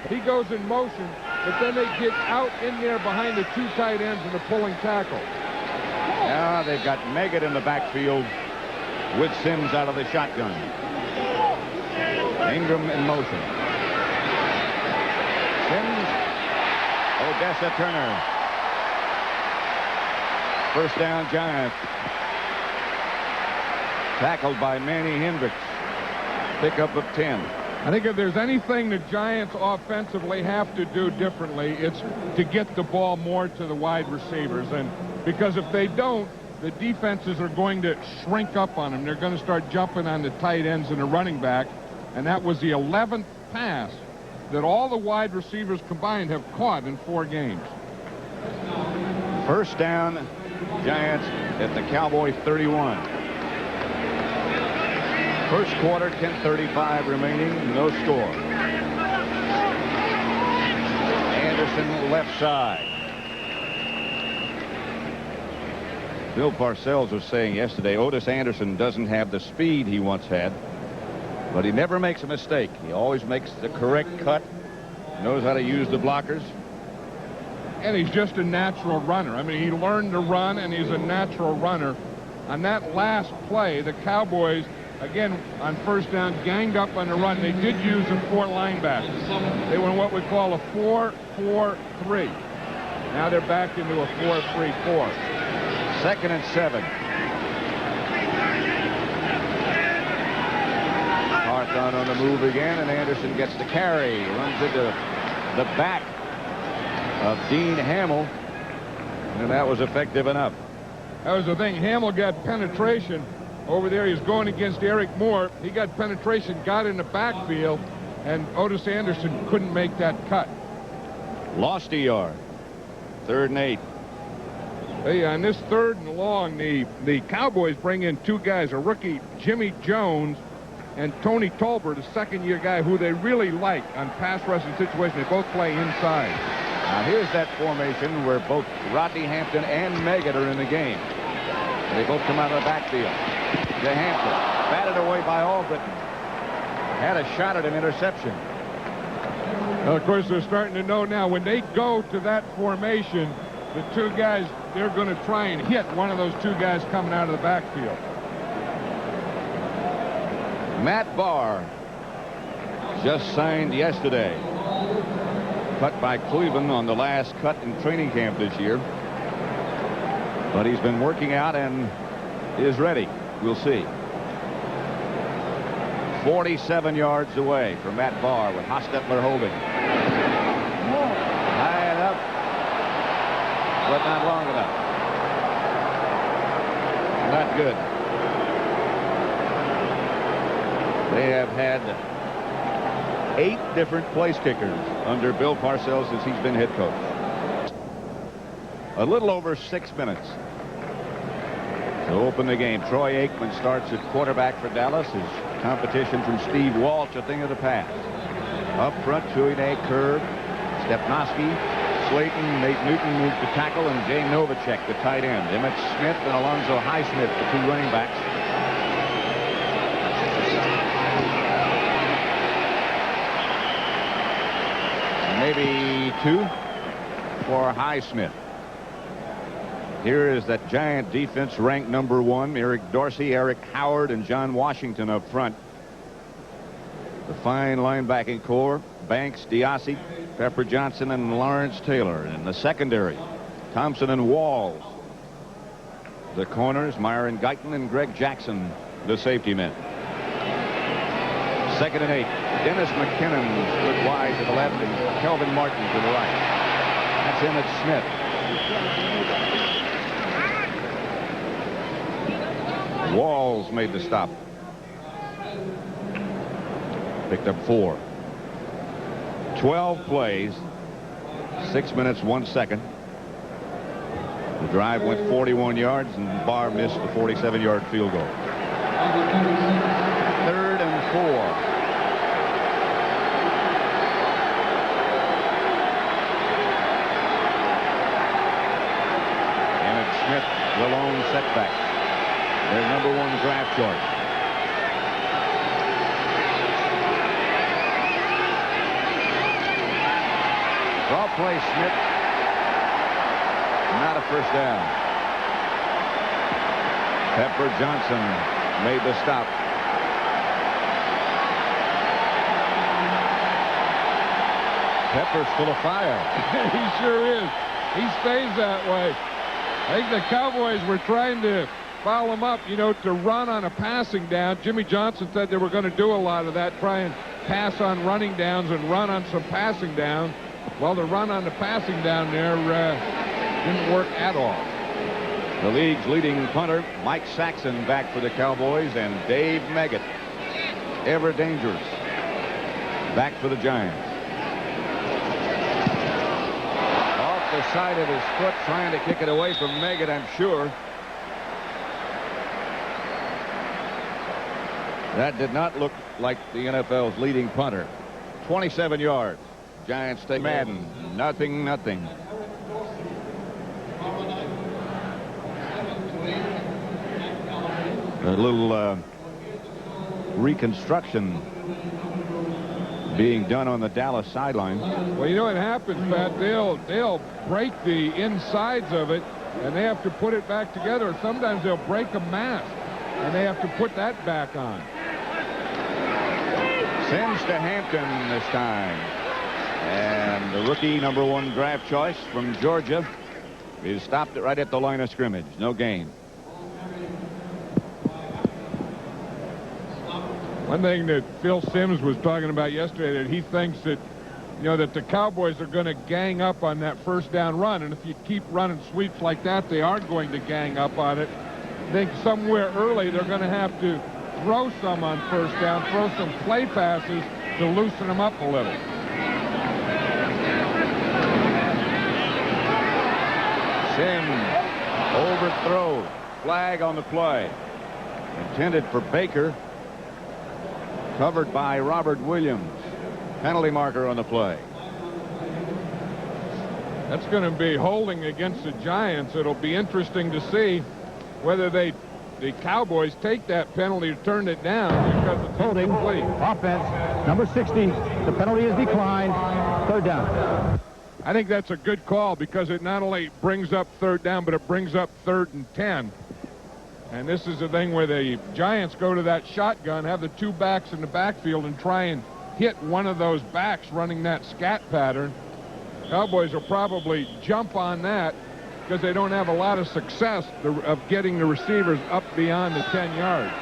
He goes in motion, but then they get out in there behind the two tight ends and the pulling tackle. Now they've got Meggett in the backfield with Sims out of the shotgun. Ingram in motion. Sims. Odessa Turner. First down, Giants. Tackled by Manny Hendricks. Pickup of 10. I think if there's anything the Giants offensively have to do differently, it's to get the ball more to the wide receivers. And because if they don't, the defenses are going to shrink up on them. They're going to start jumping on the tight ends and the running back. And that was the 11th pass that all the wide receivers combined have caught in 4 games. First down, Giants at the Cowboy 31. First quarter, 10:35 remaining, no score. Anderson left side. Bill Parcells was saying yesterday, Otis Anderson doesn't have the speed he once had, but he never makes a mistake. He always makes the correct cut, knows how to use the blockers. And he's just a natural runner. I mean, he learned to run, and he's a natural runner. On that last play, the Cowboys, again, on first down, ganged up on the run. They did use the 4 linebackers. They went what we call a 4-4-3. Now they're back into a 4-3-4. Second and 7. Carthon on the move again, and Anderson gets the carry. Runs into the back of Dean Hamill, and that was effective enough. That was the thing. Hamill got penetration over there. He's going against Eric Moore. He got penetration, got in the backfield, and Otis Anderson couldn't make that cut. Lost a yard. 3rd and 8. Hey, on this 3rd and long, the Cowboys bring in 2 guys, a rookie, Jimmy Jones, and Tony Tolbert, a second-year guy who they really like on pass rushing situations. They both play inside. Now here's that formation where both Rodney Hampton and Meggett are in the game. They both come out of the backfield. To Hampton, batted away by Albritton. Had a shot at an interception. Well, of course, they're starting to know now when they go to that formation, the 2 guys, they're going to try and hit one of those 2 guys coming out of the backfield. Matt Barr just signed yesterday. Cut by Cleveland on the last cut in training camp this year. But he's been working out and is ready. We'll see. 47 yards away from Matt Barr with Hostetler holding. High enough, but not long enough. Not good. They have had 8 different place kickers under Bill Parcells since he's been head coach. A little over 6 minutes to open the game. Troy Aikman starts at quarterback for Dallas. His competition from Steve Walsh, a thing of the past. Up front, chewing a curve. Stepnoski, Slayton, Nate Newton moved to tackle, and Jay Novacek, the tight end. Emmett Smith and Alonzo Highsmith, the 2 running backs. Maybe 2 for Highsmith. Here is that Giant defense ranked number 1. Eric Dorsey, Eric Howard, and John Washington up front. The fine linebacking core, Banks, Diassi, Pepper Johnson, and Lawrence Taylor. In the secondary, Thompson and Walls. The corners, Myron Guyton and Greg Jackson, the safety men. 2nd and 8. Dennis McKinnon stood wide to the left and Kelvin Martin to the right. That's Emmett Smith. Walls made the stop. Picked up 4. 12 plays. 6 minutes, 1 second. The drive went 41 yards, and Barr missed the 47-yard field goal. 3rd and 4. Smith, the lone setback. Their number 1 draft choice. Draw play, Smith. Not a first down. Pepper Johnson made the stop. Pepper's full of fire. He sure is. He stays that way. I think the Cowboys were trying to foul him up, you know, to run on a passing down. Jimmy Johnson said they were going to do a lot of that, try and pass on running downs and run on some passing down. Well, the run on the passing down there didn't work at all. The league's leading punter, Mike Saxon, back for the Cowboys, and Dave Meggett, ever dangerous, back for the Giants. Off the side of his foot, trying to kick it away from Meggett, I'm sure. That did not look like the NFL's leading punter. 27 yards. Giants take Madden. Nothing. A little reconstruction being done on the Dallas sideline. Well, you know what happens, Pat? They'll break the insides of it, and they have to put it back together. Or sometimes they'll break a mask, and they have to put that back on. Sims to Hampton this time. And the rookie #1 draft choice from Georgia is stopped right at the line of scrimmage. No gain. One thing that Phil Simms was talking about yesterday, that he thinks that, you know, that the Cowboys are going to gang up on that first down run. And if you keep running sweeps like that, they are going to gang up on it. I think somewhere early they're going to have to throw some on first down, throw some play passes to loosen them up a little. Sims overthrow. Flag on the play. Intended for Baker. Covered by Robert Williams. Penalty marker on the play. That's going to be holding against the Giants. It'll be interesting to see whether the Cowboys take that penalty to turn it down because it's holding. incomplete. Offense, number 60. The penalty is declined. Third down. I think that's a good call because it not only brings up third down, but it brings up 3rd and 10. And this is the thing where the Giants go to that shotgun, have the two backs in the backfield, and try and hit one of those backs running that scat pattern. Cowboys will probably jump on that because they don't have a lot of success of getting the receivers up beyond the 10 yards.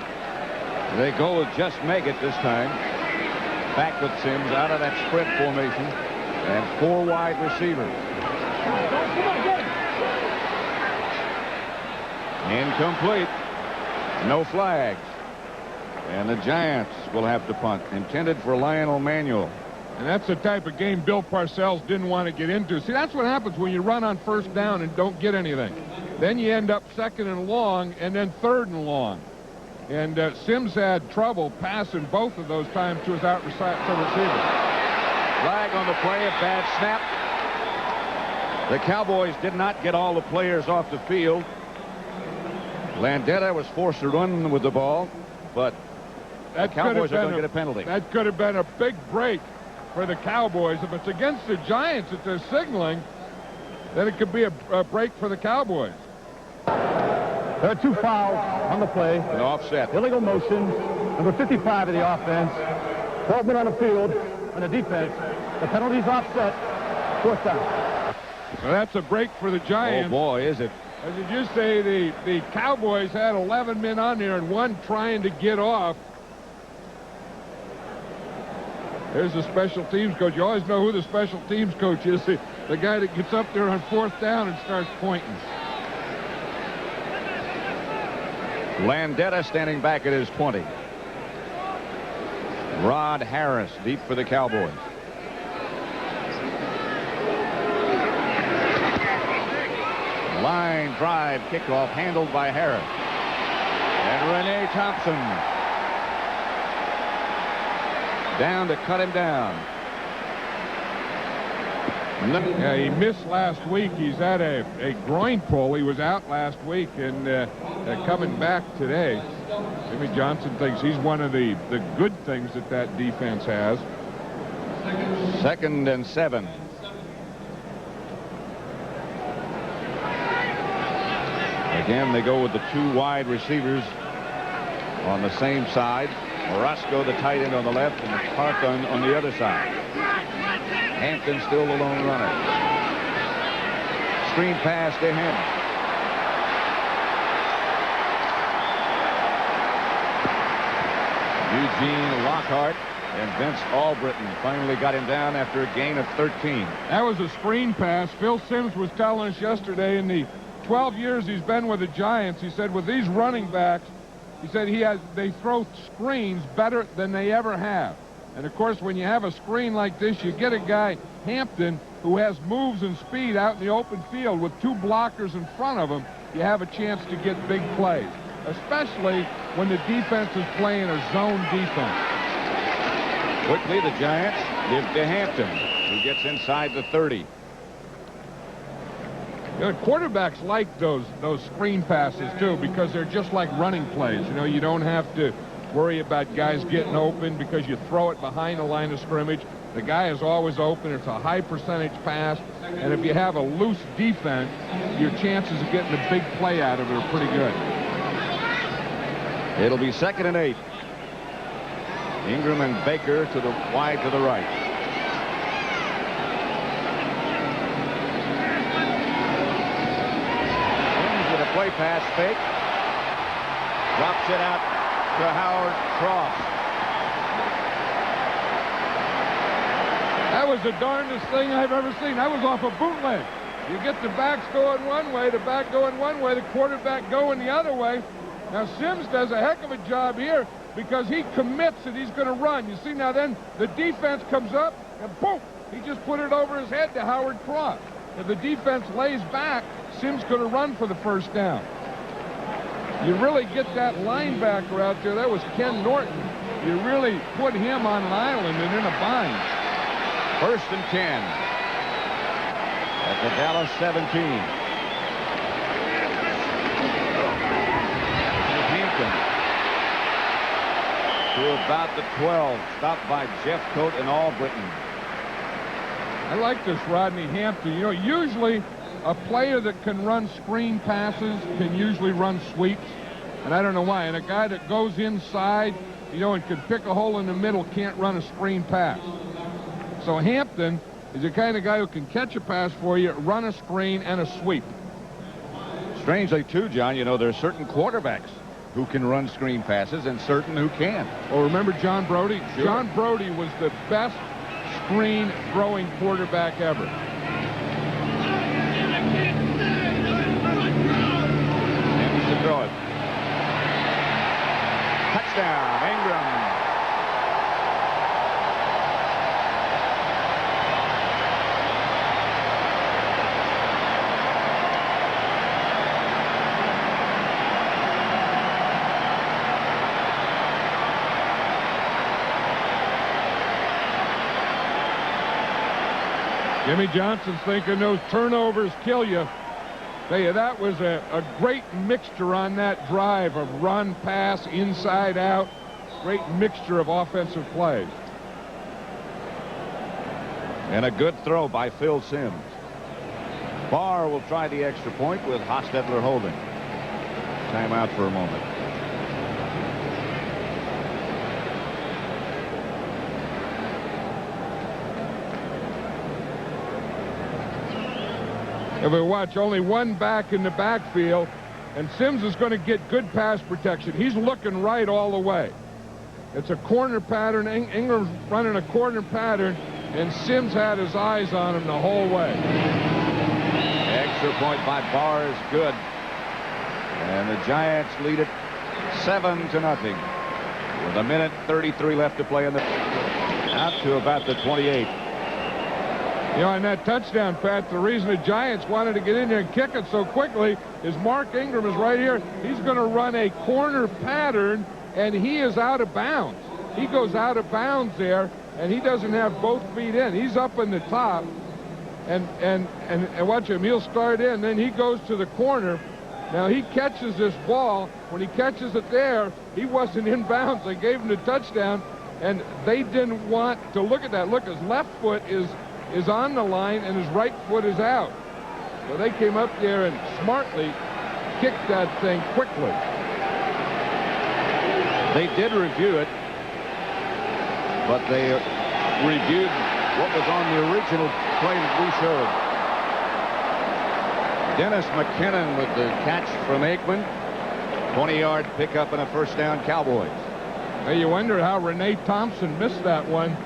They go with just Meggett this time. Back with Sims out of that spread formation. And 4 wide receivers. Incomplete. No flags. And the Giants will have to punt. Intended for Lionel Manuel. And that's the type of game Bill Parcells didn't want to get into. See, that's what happens when you run on first down and don't get anything. Then you end up 2nd and long and then 3rd and long. And Sims had trouble passing both of those times to his outside receiver. Flag on the play, a bad snap. The Cowboys did not get all the players off the field. Landeta was forced to run with the ball, but the Cowboys are going to get a penalty. That could have been a big break for the Cowboys. If it's against the Giants that they're signaling, then it could be a break for the Cowboys. There are 2 fouls on the play. An offset. Illegal motion. Number 55 of the offense. 12 men on the field. On the defense. The penalty's offset. 4th down. So that's a break for the Giants. Oh, boy, is it. As you just say, the Cowboys had 11 men on there and 1 trying to get off. There's the special teams coach. You always know who the special teams coach is. The guy that gets up there on 4th down and starts pointing. Landeta standing back at his 20. Rod Harris deep for the Cowboys. Line drive kickoff handled by Harris. And Renee Thompson down to cut him down. Yeah, he missed last week. He's had a groin pull. He was out last week and coming back today. Jimmy Johnson thinks he's one of the good things that defense has. 2nd and 7. Again, they go with the 2 wide receivers on the same side. Orozco, the tight end, on the left, and Carthon on the other side. Hampton still the lone runner. Screen pass to him. Eugene Lockhart and Vince Albritton finally got him down after a gain of 13. That was a screen pass. Phil Simms was telling us yesterday, in the 12 years he's been with the Giants, he said with these running backs, he said they throw screens better than they ever have. And of course, when you have a screen like this, you get a guy, Hampton, who has moves and speed out in the open field with 2 blockers in front of him. You have a chance to get big plays, especially when the defense is playing a zone defense. Quickly, the Giants give to Hampton, who gets inside the 30. You know, quarterbacks like those screen passes, too, because they're just like running plays. You know, you don't have to worry about guys getting open because you throw it behind the line of scrimmage. The guy is always open. It's a high percentage pass. And if you have a loose defense, your chances of getting a big play out of it are pretty good. It'll be 2nd and 8. Ingram and Baker to the wide to the right. Sims with a play pass fake. Drops it out to Howard Cross. That was the darndest thing I've ever seen. That was off a bootleg. You get the backs going one way, the back going one way, the quarterback going the other way. Now, Sims does a heck of a job here because he commits that he's going to run. You see, now then the defense comes up, and boom, he just put it over his head to Howard Cross. If the defense lays back, Sims going to run for the first down. You really get that linebacker out there. That was Ken Norton. You really put him on an island and in a bind. 1st and 10 at the Dallas 17. Hampton to about the 12, stopped by Jeff Coat and Albritton. I like this Rodney Hampton. You know, usually a player that can run screen passes can usually run sweeps, and I don't know why. And a guy that goes inside, you know, and can pick a hole in the middle can't run a screen pass. So Hampton is the kind of guy who can catch a pass for you, run a screen, and a sweep. Strangely, too, John, you know, there are certain quarterbacks who can run screen passes and certain who can't. Oh, remember John Brody? Sure. John Brody was the best screen-throwing quarterback ever. Sims to throw it. Touchdown, Ingram. Jimmy Johnson's thinking those turnovers kill you. Tell you, that was a great mixture on that drive of run, pass, inside out. Great mixture of offensive plays. And a good throw by Phil Simms. Barr will try the extra point with Hostetler holding. Timeout for a moment. If we watch, only one back in the backfield, and Simms is going to get good pass protection. He's looking right all the way. It's a corner pattern. Ingram's running a corner pattern, and Simms had his eyes on him the whole way. Extra point by Barr is good. And the Giants lead it 7-0 with 1:33 left to play in the out to about the 28. You know, on that touchdown, Pat, the reason the Giants wanted to get in there and kick it so quickly is Mark Ingram is right here. He's going to run a corner pattern, and he is out of bounds. He goes out of bounds there, and he doesn't have both feet in. He's up in the top, and watch him. He'll start in, then he goes to the corner. Now, he catches this ball. When he catches it there, he wasn't in bounds. They gave him the touchdown, and they didn't want to look at that. Look, his left foot is on the line and his right foot is out. So they came up there and smartly kick that thing quickly. They did review it, but they reviewed what was on the original play that we showed. Dennis McKinnon with the catch from Aikman. 20-yard pickup and a first down, Cowboys. Now you wonder how Renee Thompson missed that one.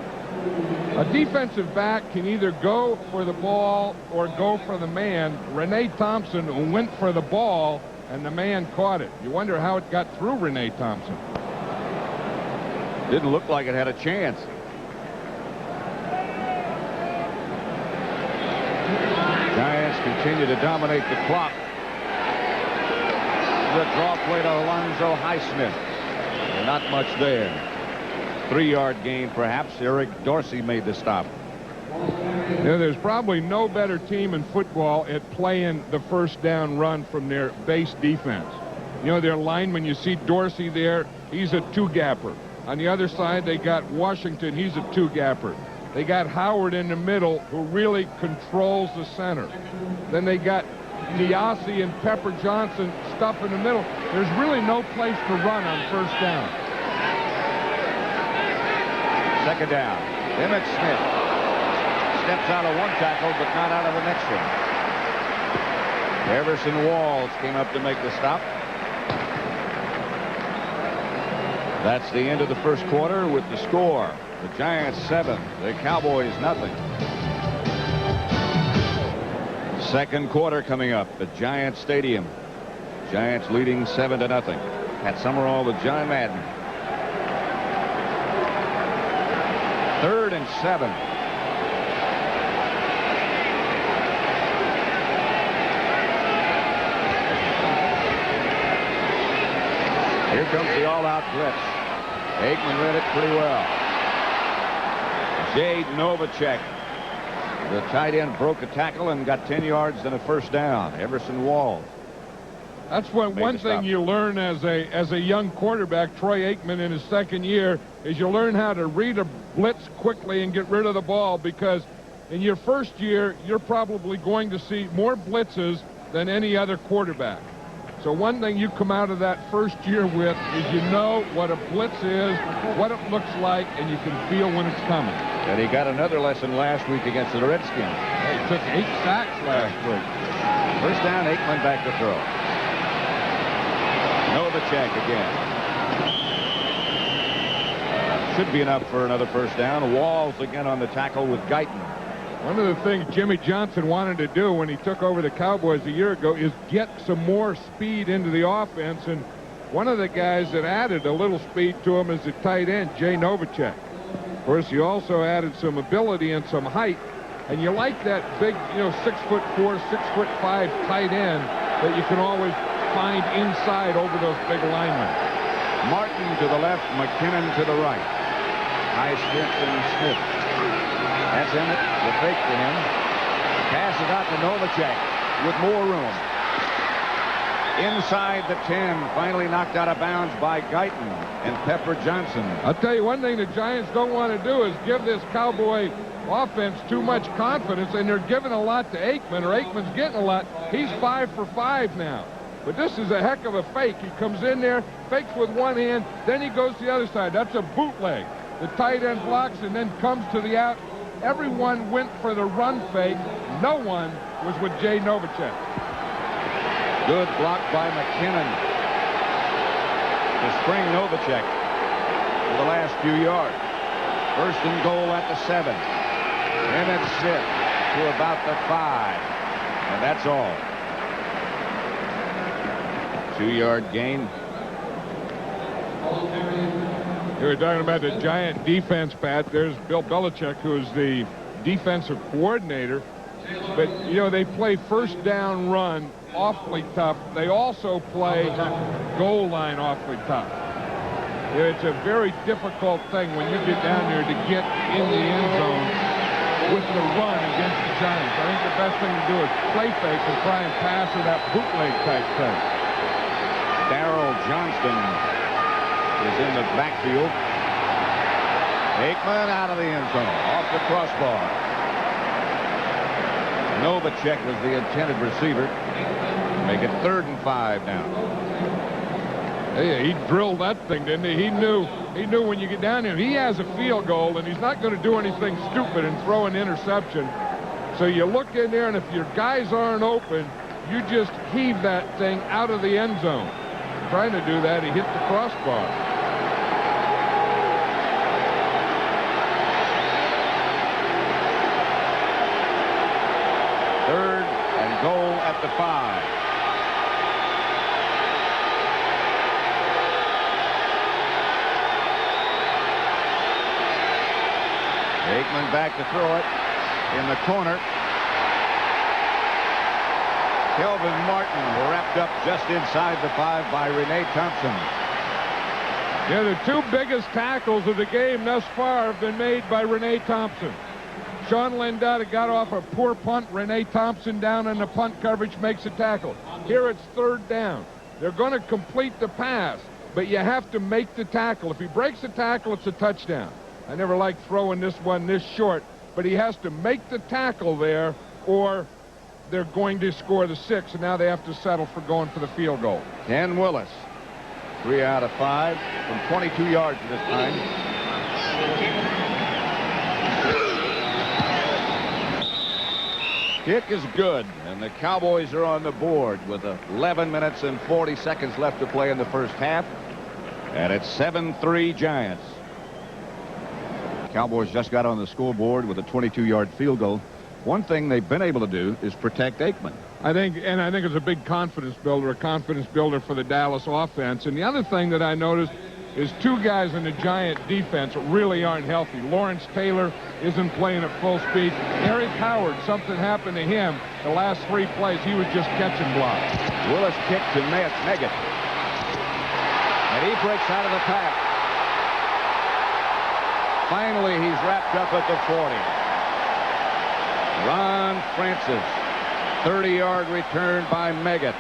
A defensive back can either go for the ball or go for the man. Renee Thompson went for the ball, and the man caught it. You wonder how it got through Renee Thompson. Didn't look like it had a chance. Giants continue to dominate the clock. The draw play to Alonzo Highsmith. Not much there. 3-yard gain, perhaps. Eric Dorsey made the stop. Yeah, there's probably no better team in football at playing the first down run from their base defense. You know, their lineman, you see Dorsey there, he's a two-gapper. On the other side, they got Washington, he's a two-gapper. They got Howard in the middle, who really controls the center. Then they got Diassi and Pepper Johnson stuff in the middle. There's really no place to run on first down. Second down. Emmett Smith steps out of one tackle, but not out of the next one. Everson Walls came up to make the stop. That's the end of the first quarter with the score. The Giants 7, the Cowboys nothing. Second quarter coming up at Giants Stadium. Giants leading 7-0. Pat Summerall with John Madden. 3rd and 7. Here comes the all-out blitz. Aikman read it pretty well. Jay Novacek, the tight end, broke a tackle and got 10 yards and a first down. Everson Walls. That's one thing you learn as a young quarterback, Troy Aikman, in his second year, is you learn how to read a blitz quickly and get rid of the ball, because in your first year, you're probably going to see more blitzes than any other quarterback. So one thing you come out of that first year with is you know what a blitz is, what it looks like, and you can feel when it's coming. And he got another lesson last week against the Redskins. He took 8 sacks last week. First down, Aikman back to throw. Novacek again. Should be enough for another first down. Walls again on the tackle with Guyton. One of the things Jimmy Johnson wanted to do when he took over the Cowboys a year ago is get some more speed into the offense, and one of the guys that added a little speed to him is the tight end, Jay Novacek. Of course, he also added some ability and some height, and you like that big, 6'4", 6'5" tight end that you can always find inside over those big linemen. Martin to the left, McKinnon to the right. Highsmith and Smith. That's Emmett, the fake to him. Pass is out to Novacek with more room. Inside the 10, finally knocked out of bounds by Guyton and Pepper Johnson. I'll tell you one thing the Giants don't want to do is give this Cowboy offense too much confidence, and they're giving a lot to Aikman, or Aikman's getting a lot. He's 5 for 5 now. But this is a heck of a fake. He comes in there, fakes with one hand, then he goes to the other side. That's a bootleg. The tight end blocks and then comes to the out. Everyone went for the run fake. No one was with Jay Novacek. Good block by McKinnon to spring Novacek for the last few yards. First and goal at the 7. Emmett Smith to about the 5. And that's all. 2-yard gain. You were talking about the Giant defense, Pat. There's Bill Belichick, who is the defensive coordinator. But, they play first down run awfully tough. They also play goal line awfully tough. It's a very difficult thing when you get down there to get in the end zone with the run against the Giants. I think the best thing to do is play fake and try and pass or that bootleg type thing. Darrell Johnston is in the backfield. Aikman out of the end zone, off the crossbar. Novacek was the intended receiver. Make it 3rd and 5 now. Yeah, he drilled that thing, didn't he? He knew when you get down there, he has a field goal, and he's not going to do anything stupid and throw an interception. So you look in there, and if your guys aren't open, you just heave that thing out of the end zone. Trying to do that, he hit the crossbar. Third and goal at the 5. Aikman back to throw it in the corner. Kelvin Martin wrapped up just inside the 5 by Rene Thompson. Yeah, the 2 biggest tackles of the game thus far have been made by Rene Thompson. Sean Lindetta got off a poor punt. Rene Thompson down in the punt coverage makes a tackle. Here it's 3rd down. They're going to complete the pass, but you have to make the tackle. If he breaks the tackle, it's a touchdown. I never liked throwing this one this short, but he has to make the tackle there, or they're going to score the 6, and now they have to settle for going for the field goal. Ken Willis, 3 out of 5 from 22 yards this time. Kick is good, and the Cowboys are on the board with 11 minutes and 40 seconds left to play in the first half, and it's 7-3 Giants. Cowboys just got on the scoreboard with a 22-yard field goal. One thing they've been able to do is protect Aikman. I think it's a big confidence builder for the Dallas offense. And the other thing that I noticed is 2 guys in the Giant defense really aren't healthy. Lawrence Taylor isn't playing at full speed. Eric Howard, something happened to him the last 3 plays. He was just catching blocks. Willis kick to Meggett. And he breaks out of the pack. Finally, he's wrapped up at the 40. Ron Francis, 30-yard return by Meggett.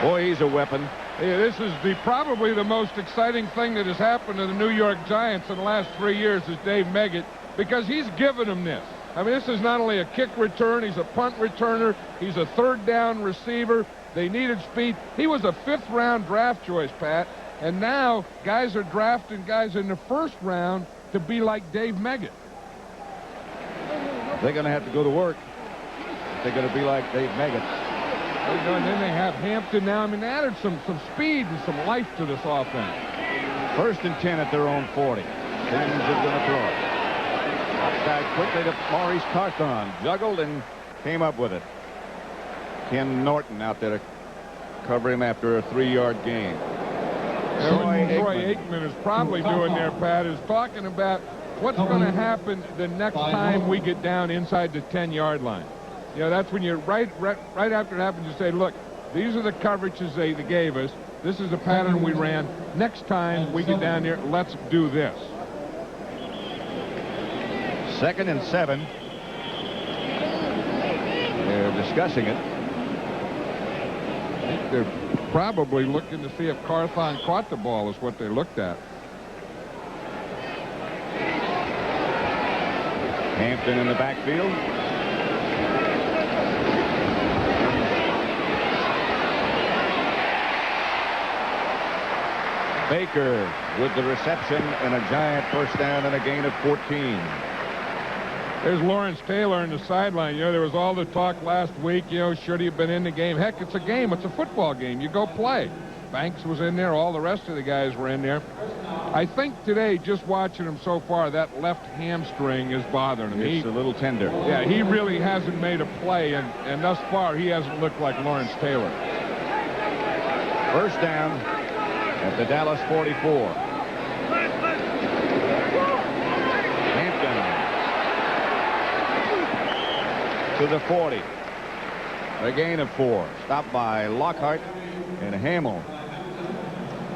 Boy, he's a weapon. Yeah, this is probably the most exciting thing that has happened to the New York Giants in the last 3 years is Dave Meggett, because he's given them this. I mean, this is not only a kick return, he's a punt returner, he's a 3rd down receiver. They needed speed. He was a 5th-round draft choice, Pat. And now guys are drafting guys in the 1st round to be like Dave Meggett. They're going to have to go to work. They're going to be like Dave Meggett. And then they have Hampton now. I mean, they added some speed and some life to this offense. 1st and 10 at their own 40. Sims is going to throw it. Outside quickly to Maurice Carthon. Juggled and came up with it. Ken Norton out there to cover him after a 3-yard gain. Troy Aikman is probably doing there, Pat, is talking about what's going to happen the next time we get down inside the 10-yard line. You know, that's when you're right after it happens, you say, look, these are the coverages they gave us. This is the pattern we ran. Next time we get down there, let's do this. 2nd and 7. They're discussing it. I think they're probably looking to see if Carthon caught the ball is what they looked at. Hampton in the backfield. Baker with the reception and a Giant 1st down and a gain of 14. There's Lawrence Taylor in the sideline. You know, there was all the talk last week, you know, should he have been in the game? Heck, it's a game. It's a football game. You go play. Banks was in there. All the rest of the guys were in there. I think today, just watching him so far, that left hamstring is bothering him. It's a little tender. Yeah, he really hasn't made a play, and thus far, he hasn't looked like Lawrence Taylor. 1st down at the Dallas 44. To the 40. A gain of 4. Stopped by Lockhart and Hamill.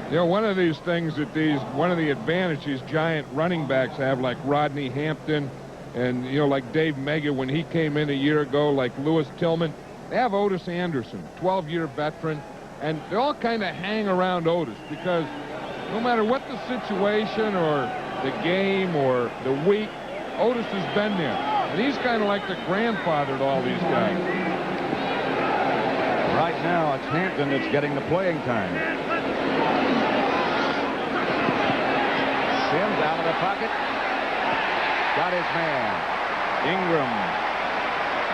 You know, one of these things that one of the advantages Giant running backs have, like Rodney Hampton and, you know, like Dave Meggett when he came in a year ago, like Lewis Tillman, they have Otis Anderson, 12-year veteran, and they all kind of hang around Otis because no matter what the situation or the game or the week, Otis has been there. And he's kind of like the grandfather to all these guys. Right now, it's Hampton that's getting the playing time. Sims out of the pocket. Got his man. Ingram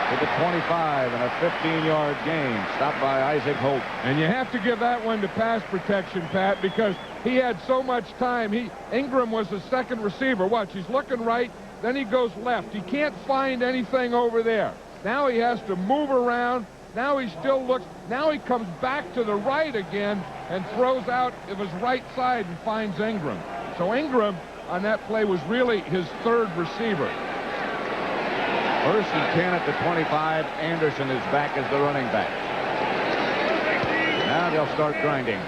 to the 25 and a 15-yard gain. Stopped by Isaac Holt. And you have to give that one to pass protection, Pat, because he had so much time. Ingram was the second receiver. Watch, he's looking right, then he goes left. He can't find anything over there. Now he has to move around. Now he still looks. Now he comes back to the right again and throws out of his right side and finds Ingram. So Ingram on that play was really his third receiver. First and 10 at the 25. Anderson is back as the running back. Now they'll start grinding.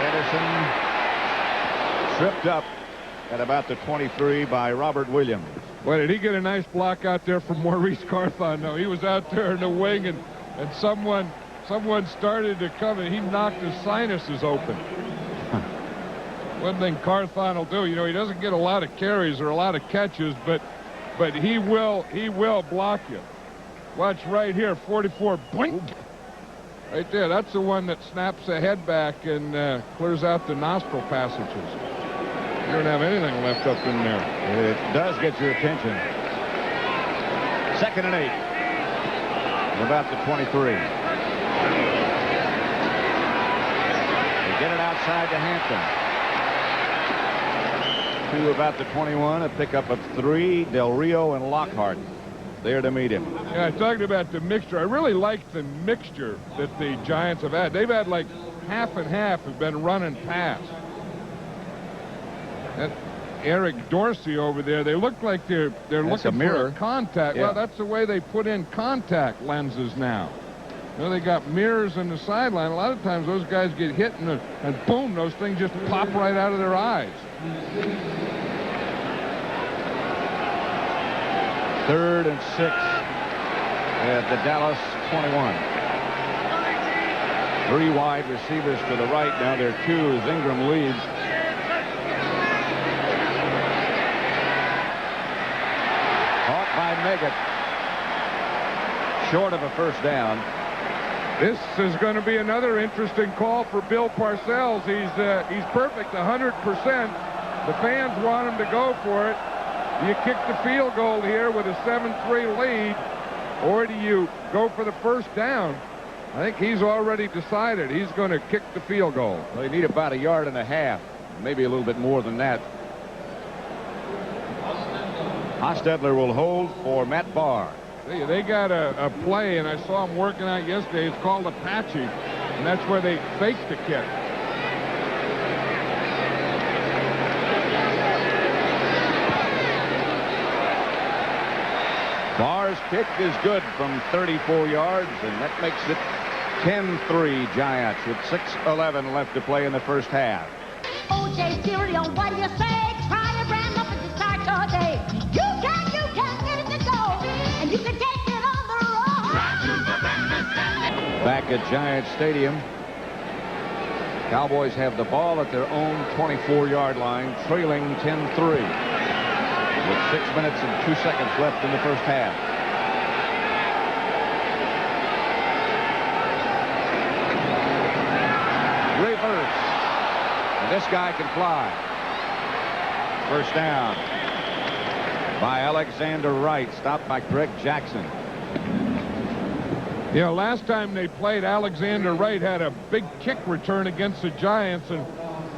Anderson tripped up at about the 23 by Robert Williams. Boy, did he get a nice block out there from Maurice Carthon. No, he was out there in the wing, and someone started to come, and he knocked his sinuses open. One thing Carthon will do, you know, he doesn't get a lot of carries or a lot of catches, but he will block you. Watch right here, 44, blink. Right there, that's the one that snaps the head back and clears out the nostril passages. You don't have anything left up in there. It does get your attention. 2nd and 8. About the 23. They get it outside to Hampton. To about the 21, a pickup of 3. Del Rio and Lockhart there to meet him. Yeah, I talked about the mixture. I really like the mixture that the Giants have had. They've had like half and half have been running pass. That Eric Dorsey over there, they look like they're looking for a contact. Yeah. Well, that's the way they put in contact lenses now. You know, they got mirrors in the sideline. A lot of times those guys get hit and boom, those things just pop right out of their eyes. 3rd and 6 at the Dallas 21. 3 wide receivers to the right. Now there are 2 as Ingram leads. Caught by Meggett. Short of a first down. This is going to be another interesting call for Bill Parcells. He's perfect, 100%. The fans want him to go for it. Do you kick the field goal here with a 7-3 lead, or do you go for the first down? I think he's already decided he's going to kick the field goal. Well, they need about 1.5 yards, maybe a little bit more than that. Hostetler will hold for Matt Barr. They got a play, and I saw him working out yesterday. It's called Apache, and that's where they fake the kick. Barr's kick is good from 34 yards, and that makes it 10-3 Giants with 6:11 left to play in the first half. OJ cereal, what do you say? Try a brand up and start your day. You can get it to go, and you can take it on the road. Back at Giant Stadium, Cowboys have the ball at their own 24-yard line, trailing 10-3. With 6 minutes and 2 seconds left in the first half. Reverse. And this guy can fly. First down by Alexander Wright, stopped by Greg Jackson. Yeah, last time they played, Alexander Wright had a big kick return against the Giants, and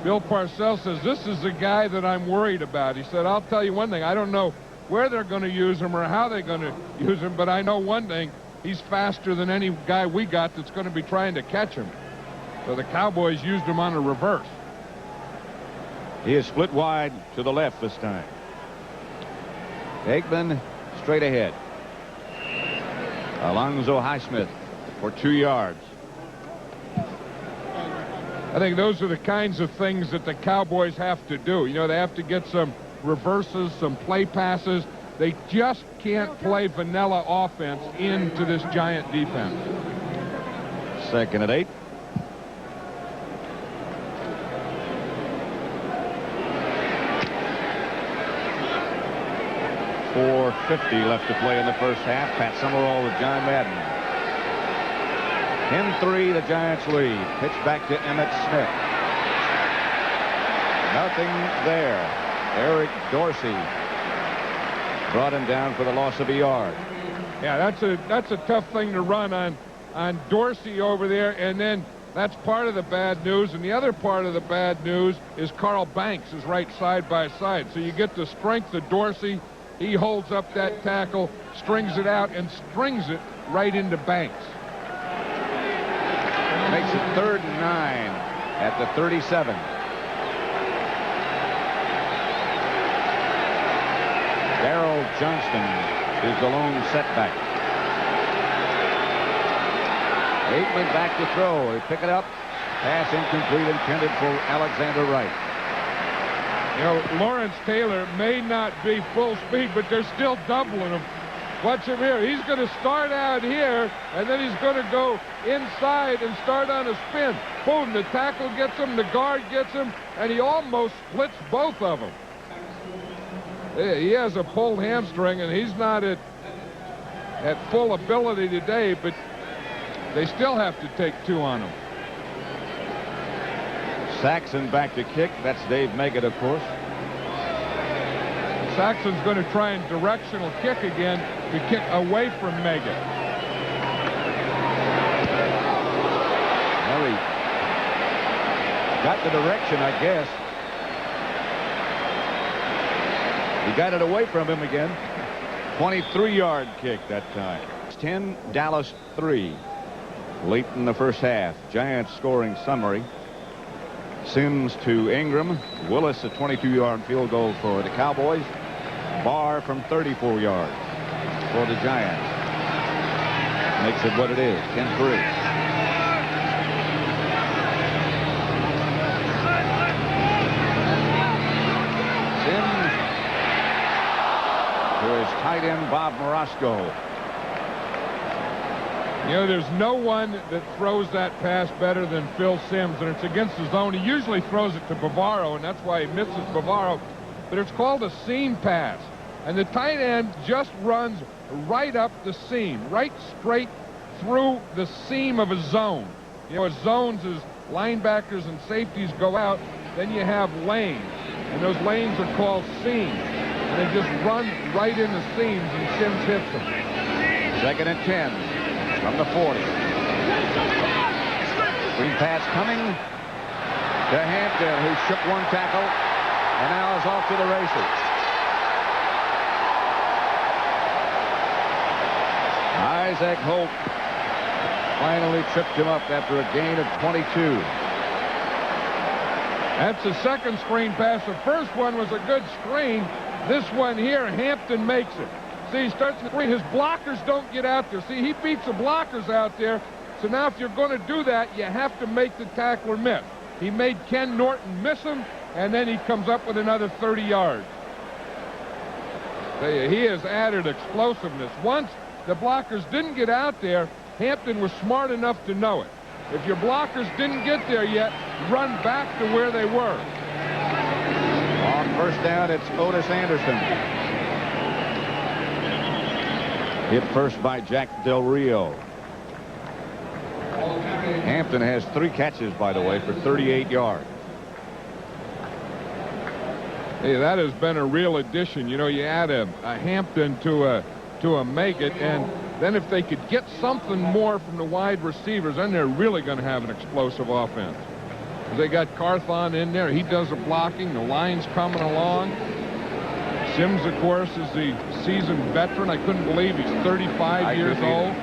Bill Parcells says, this is the guy that I'm worried about. He said, I'll tell you one thing. I don't know where they're going to use him or how they're going to use him, but I know one thing. He's faster than any guy we got that's going to be trying to catch him. So the Cowboys used him on a reverse. He is split wide to the left this time. Aikman straight ahead. Alonzo Highsmith for 2 yards. I think those are the kinds of things that the Cowboys have to do. You know, they have to get some reverses, some play passes. They just can't play vanilla offense into this Giant defense. 2nd and 8. 4:50 left to play in the first half. Pat Summerall with John Madden. 10-3 the Giants lead. Pitch back to Emmett Smith. Nothing there. Eric Dorsey brought him down for the loss of a yard. Yeah, that's a tough thing to run on Dorsey over there, and then that's part of the bad news. And the other part of the bad news is Carl Banks is right side by side. So you get the strength of Dorsey. He holds up that tackle, strings it out, and strings it right into Banks. Makes it 3rd and 9 at the 37. Darrell Johnston is the lone setback. Aikman back to throw. He pick it up. Pass incomplete, intended for Alexander Wright. You know, Lawrence Taylor may not be full speed, but they're still doubling him. Watch him here. He's going to start out here, and then he's going to go inside and start on a spin. Boom, the tackle gets him, the guard gets him, and he almost splits both of them. He has a pulled hamstring, and he's not at full ability today, but they still have to take 2 on him. Saxon back to kick. That's Dave Meggett, of course. Saxon's going to try and directional kick again to kick away from Meggett. Well, he got the direction, I guess. He got it away from him again. 23-yard kick that time. 10, Dallas 3. Late in the first half. Giants scoring summary. Sims to Ingram. Willis a 22-yard field goal for the Cowboys. Barr from 34 yards for the Giants. Makes it what it is. 10-3. Sims to his tight end Bob Morosco. You know, there's no one that throws that pass better than Phil Sims, and it's against the zone. He usually throws it to Bavaro, and that's why he misses Bavaro. But it's called a seam pass, and the tight end just runs right up the seam, right straight through the seam of a zone. You know, as zones as linebackers and safeties go out, then you have lanes, and those lanes are called seams, and they just run right in the seams, and Sims hits them. 2nd and 10 from the 40. Screen pass coming to Hampton, who shook one tackle and now is off to the races. Isaac Holt finally tripped him up after a gain of 22. That's the second screen pass. The first one was a good screen. This one here, Hampton makes it. See, he starts to screen. His blockers don't get out there. See, he beats the blockers out there. So now if you're going to do that, you have to make the tackler miss. He made Ken Norton miss him, and then he comes up with another 30 yards. He has added explosiveness. Once the blockers didn't get out there, Hampton was smart enough to know it. If your blockers didn't get there yet, run back to where they were. On first down, it's Otis Anderson. Hit first by Jack Del Rio. Hampton has 3 catches, by the way, for 38 yards. Hey, that has been a real addition. You know, you add a Hampton to a Meggett, and then if they could get something more from the wide receivers, then they're really going to have an explosive offense. They got Carthon in there. He does the blocking. The line's coming along. Sims, of course, is the seasoned veteran. I couldn't believe he's 35 years old.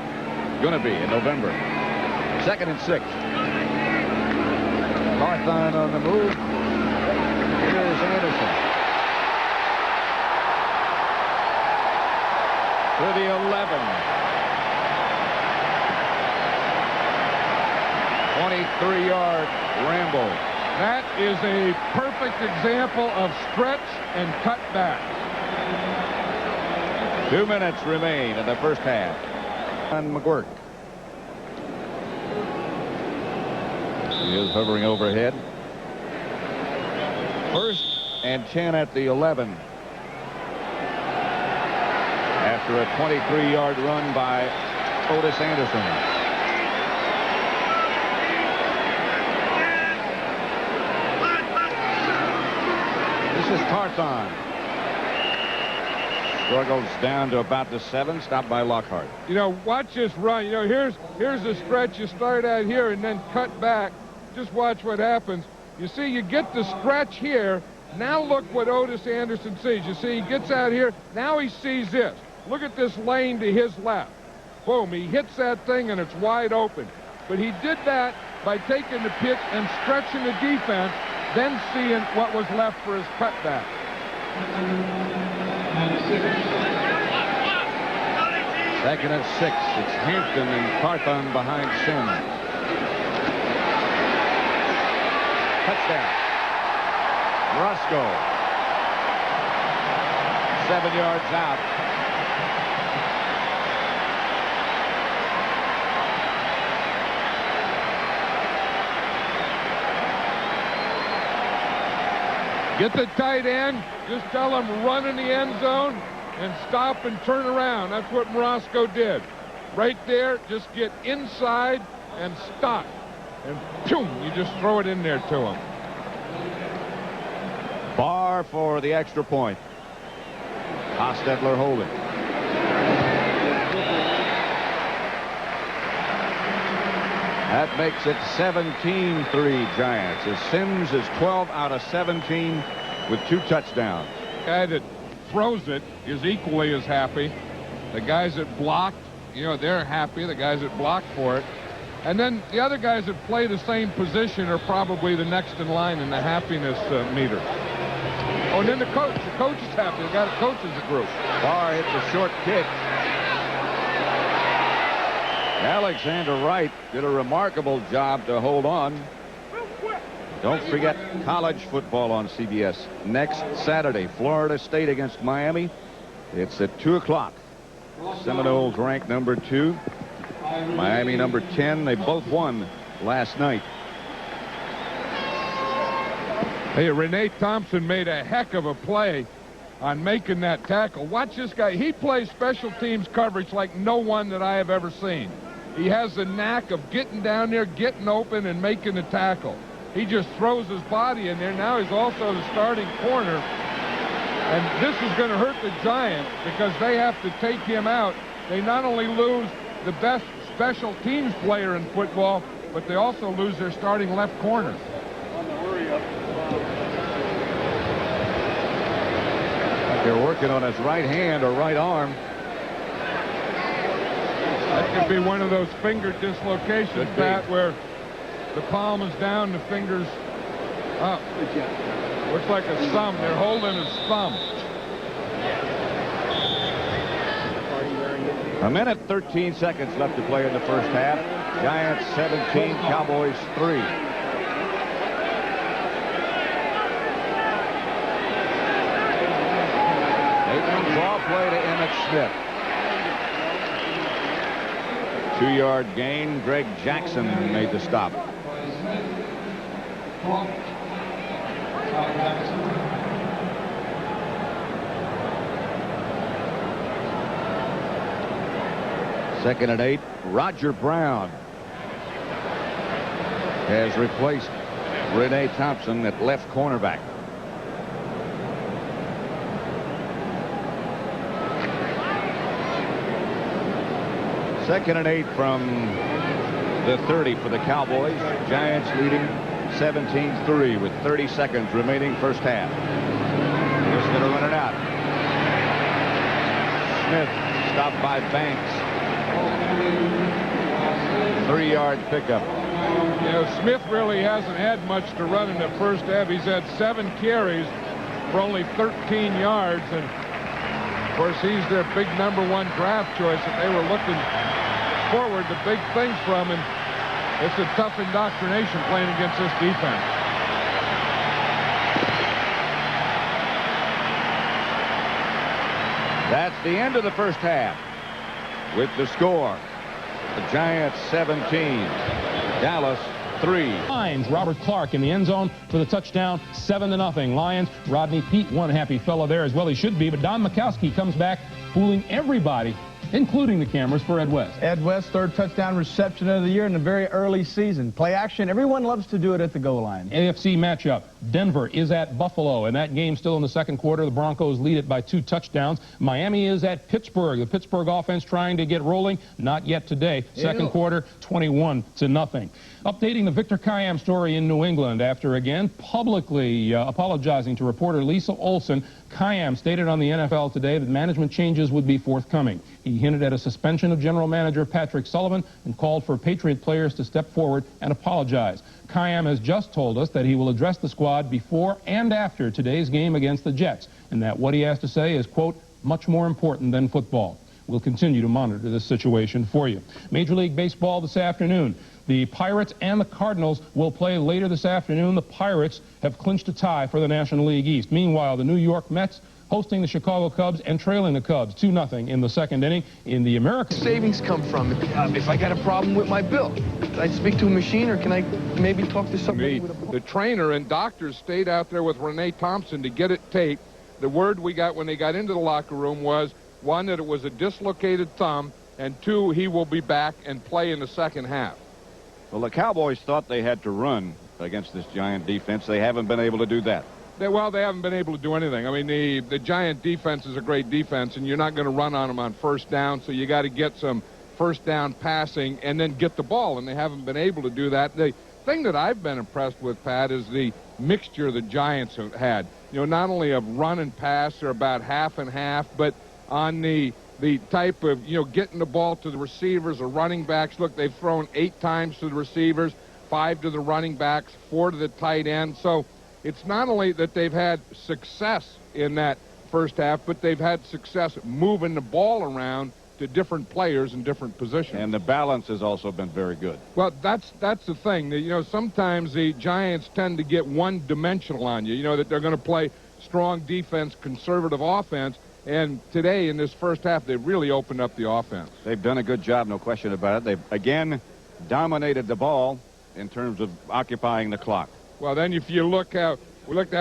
Going to be in November. 2nd and 6. Carthon on the move. Here's Anderson. To the 11. 23-yard ramble. That is a perfect example of stretch and cut back. 2 minutes remain in the first half. On McGuirk. He is hovering overhead. 1st and 10 at the 11. after a 23-yard run by Otis Anderson. This is Carthon. Struggles down to about the 7, stopped by Lockhart. You know, watch this run. You know, here's the stretch. You start out here and then cut back. Just watch what happens. You see, you get the stretch here. Now look what Otis Anderson sees. You see, he gets out here. Now he sees this. Look at this lane to his left. Boom, he hits that thing and it's wide open. But he did that by taking the pitch and stretching the defense, then seeing what was left for his cutback. Second and 6. It's Hampton and Carthon behind Sims. Touchdown. Roscoe. 7 yards out. Get the tight end. Just tell him run in the end zone and stop and turn around. That's what Morosco did. Right there, just get inside and stop. And boom, you just throw it in there to him. Bar for the extra point. Hostetler holding. That makes it 17-3 Giants, as Sims is 12 out of 17 with 2 touchdowns. The guy that throws it is equally as happy. The guys that blocked, you know, they're happy. The guys that blocked for it. And then the other guys that play the same position are probably the next in line in the happiness meter. Oh, and then the coach is happy. The guy that coaches the group. Barr hits a short kick. Alexander Wright did a remarkable job to hold on. Don't forget college football on CBS next Saturday. Florida State against Miami. It's at 2 o'clock. Seminoles ranked number 2. Miami number 10. They both won last night. Hey, Renee Thompson made a heck of a play on making that tackle. Watch this guy. He plays special teams coverage like no one that I have ever seen. He has the knack of getting down there, getting open, and making the tackle. He just throws his body in there. Now he's also the starting corner. And this is going to hurt the Giants because they have to take him out. They not only lose the best special teams player in football, but they also lose their starting left corner. They're working on his right hand or right arm. That could be one of those finger dislocations, Pat, where the palm is down, the fingers up. Looks like a thumb. They're holding his thumb. A minute, 13 seconds left to play in the first half. Giants 17, Cowboys 3. Draw play to Emmett Smith. 2-yard gain. Greg Jackson made the stop. Second and 8. Roger Brown has replaced Renee Thompson at left cornerback. Second and 8 from the 30 for the Cowboys. Giants leading 17-3 with 30 seconds remaining first half. Just going to run it out. Smith stopped by Banks. 3-yard pickup. You know, Smith really hasn't had much to run in the first half. He's had 7 carries for only 13 yards. And, of course, he's their big #1 draft choice that they were looking forward to big things from, and it's a tough indoctrination playing against this defense. That's the end of the first half with the score. The Giants 17, Dallas 3. Lions, Robert Clark in the end zone for the touchdown, 7-0. Lions, Rodney Peete, one happy fellow there as well. He should be, but Don Mikowski comes back fooling everybody, including the cameras, for Ed West. Ed West, third touchdown reception of the year in a very early season. Play action. Everyone loves to do it at the goal line. AFC matchup. Denver is at Buffalo, and that game still in the second quarter. The Broncos lead it by 2 touchdowns. Miami is at Pittsburgh. The Pittsburgh offense trying to get rolling. Not yet today. Second quarter, 21-0. Updating the Victor Kiam story in New England after again publicly apologizing to reporter Lisa Olson. Kiam stated on the NFL Today that management changes would be forthcoming. He hinted at a suspension of general manager Patrick Sullivan and called for Patriot players to step forward and apologize. Kiam has just told us that he will address the squad before and after today's game against the Jets, and that what he has to say is, quote, much more important than football. We'll continue to monitor this situation for you. Major League Baseball this afternoon. The Pirates and the Cardinals will play later this afternoon. The Pirates have clinched a tie for the National League East. Meanwhile, the New York Mets hosting the Chicago Cubs and trailing the Cubs 2-0 in the second inning. In the American savings come from? If I got a problem with my bill, can I speak to a machine, or can I maybe talk to somebody? The trainer and doctors stayed out there with Renee Thompson to get it taped. The word we got when they got into the locker room was, 1, that it was a dislocated thumb, and 2, he will be back and play in the second half. Well, the Cowboys thought they had to run against this Giant defense. They haven't been able to do that. Well, they haven't been able to do anything. I mean, the Giant defense is a great defense, and you're not going to run on them on first down, so you got to get some first down passing and then get the ball, and they haven't been able to do that. The thing that I've been impressed with, Pat, is the mixture the Giants have had. You know, not only of run and pass, they're about half and half, but on the type of, you know, getting the ball to the receivers or running backs. Look, they've thrown 8 times to the receivers, 5 to the running backs, 4 to the tight end. So it's not only that they've had success in that first half, but they've had success moving the ball around to different players in different positions. And the balance has also been very good. Well, that's the thing. You know, sometimes the Giants tend to get one-dimensional on you, you know, that they're going to play strong defense, conservative offense. And today, in this first half, they really opened up the offense. They've done a good job, no question about it. They've, again, dominated the ball in terms of occupying the clock. Well, then if you look how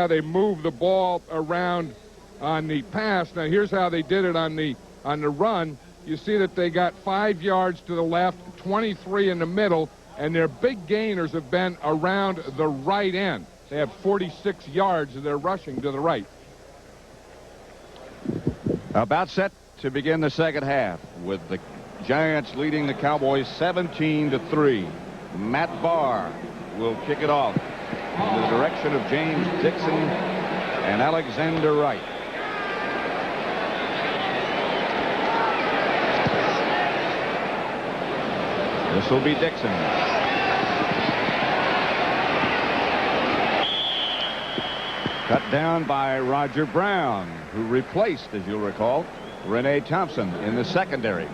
they move the ball around on the pass. Now, here's how they did it on the run. You see that they got 5 yards to the left, 23 in the middle, and their big gainers have been around the right end. They have 46 yards of their rushing to the right. About set to begin the second half with the Giants leading the Cowboys 17-3. Matt Barr will kick it off in the direction of James Dixon and Alexander Wright. This will be Dixon. Cut down by Roger Brown, who replaced, as you'll recall, Renee Thompson in the secondary.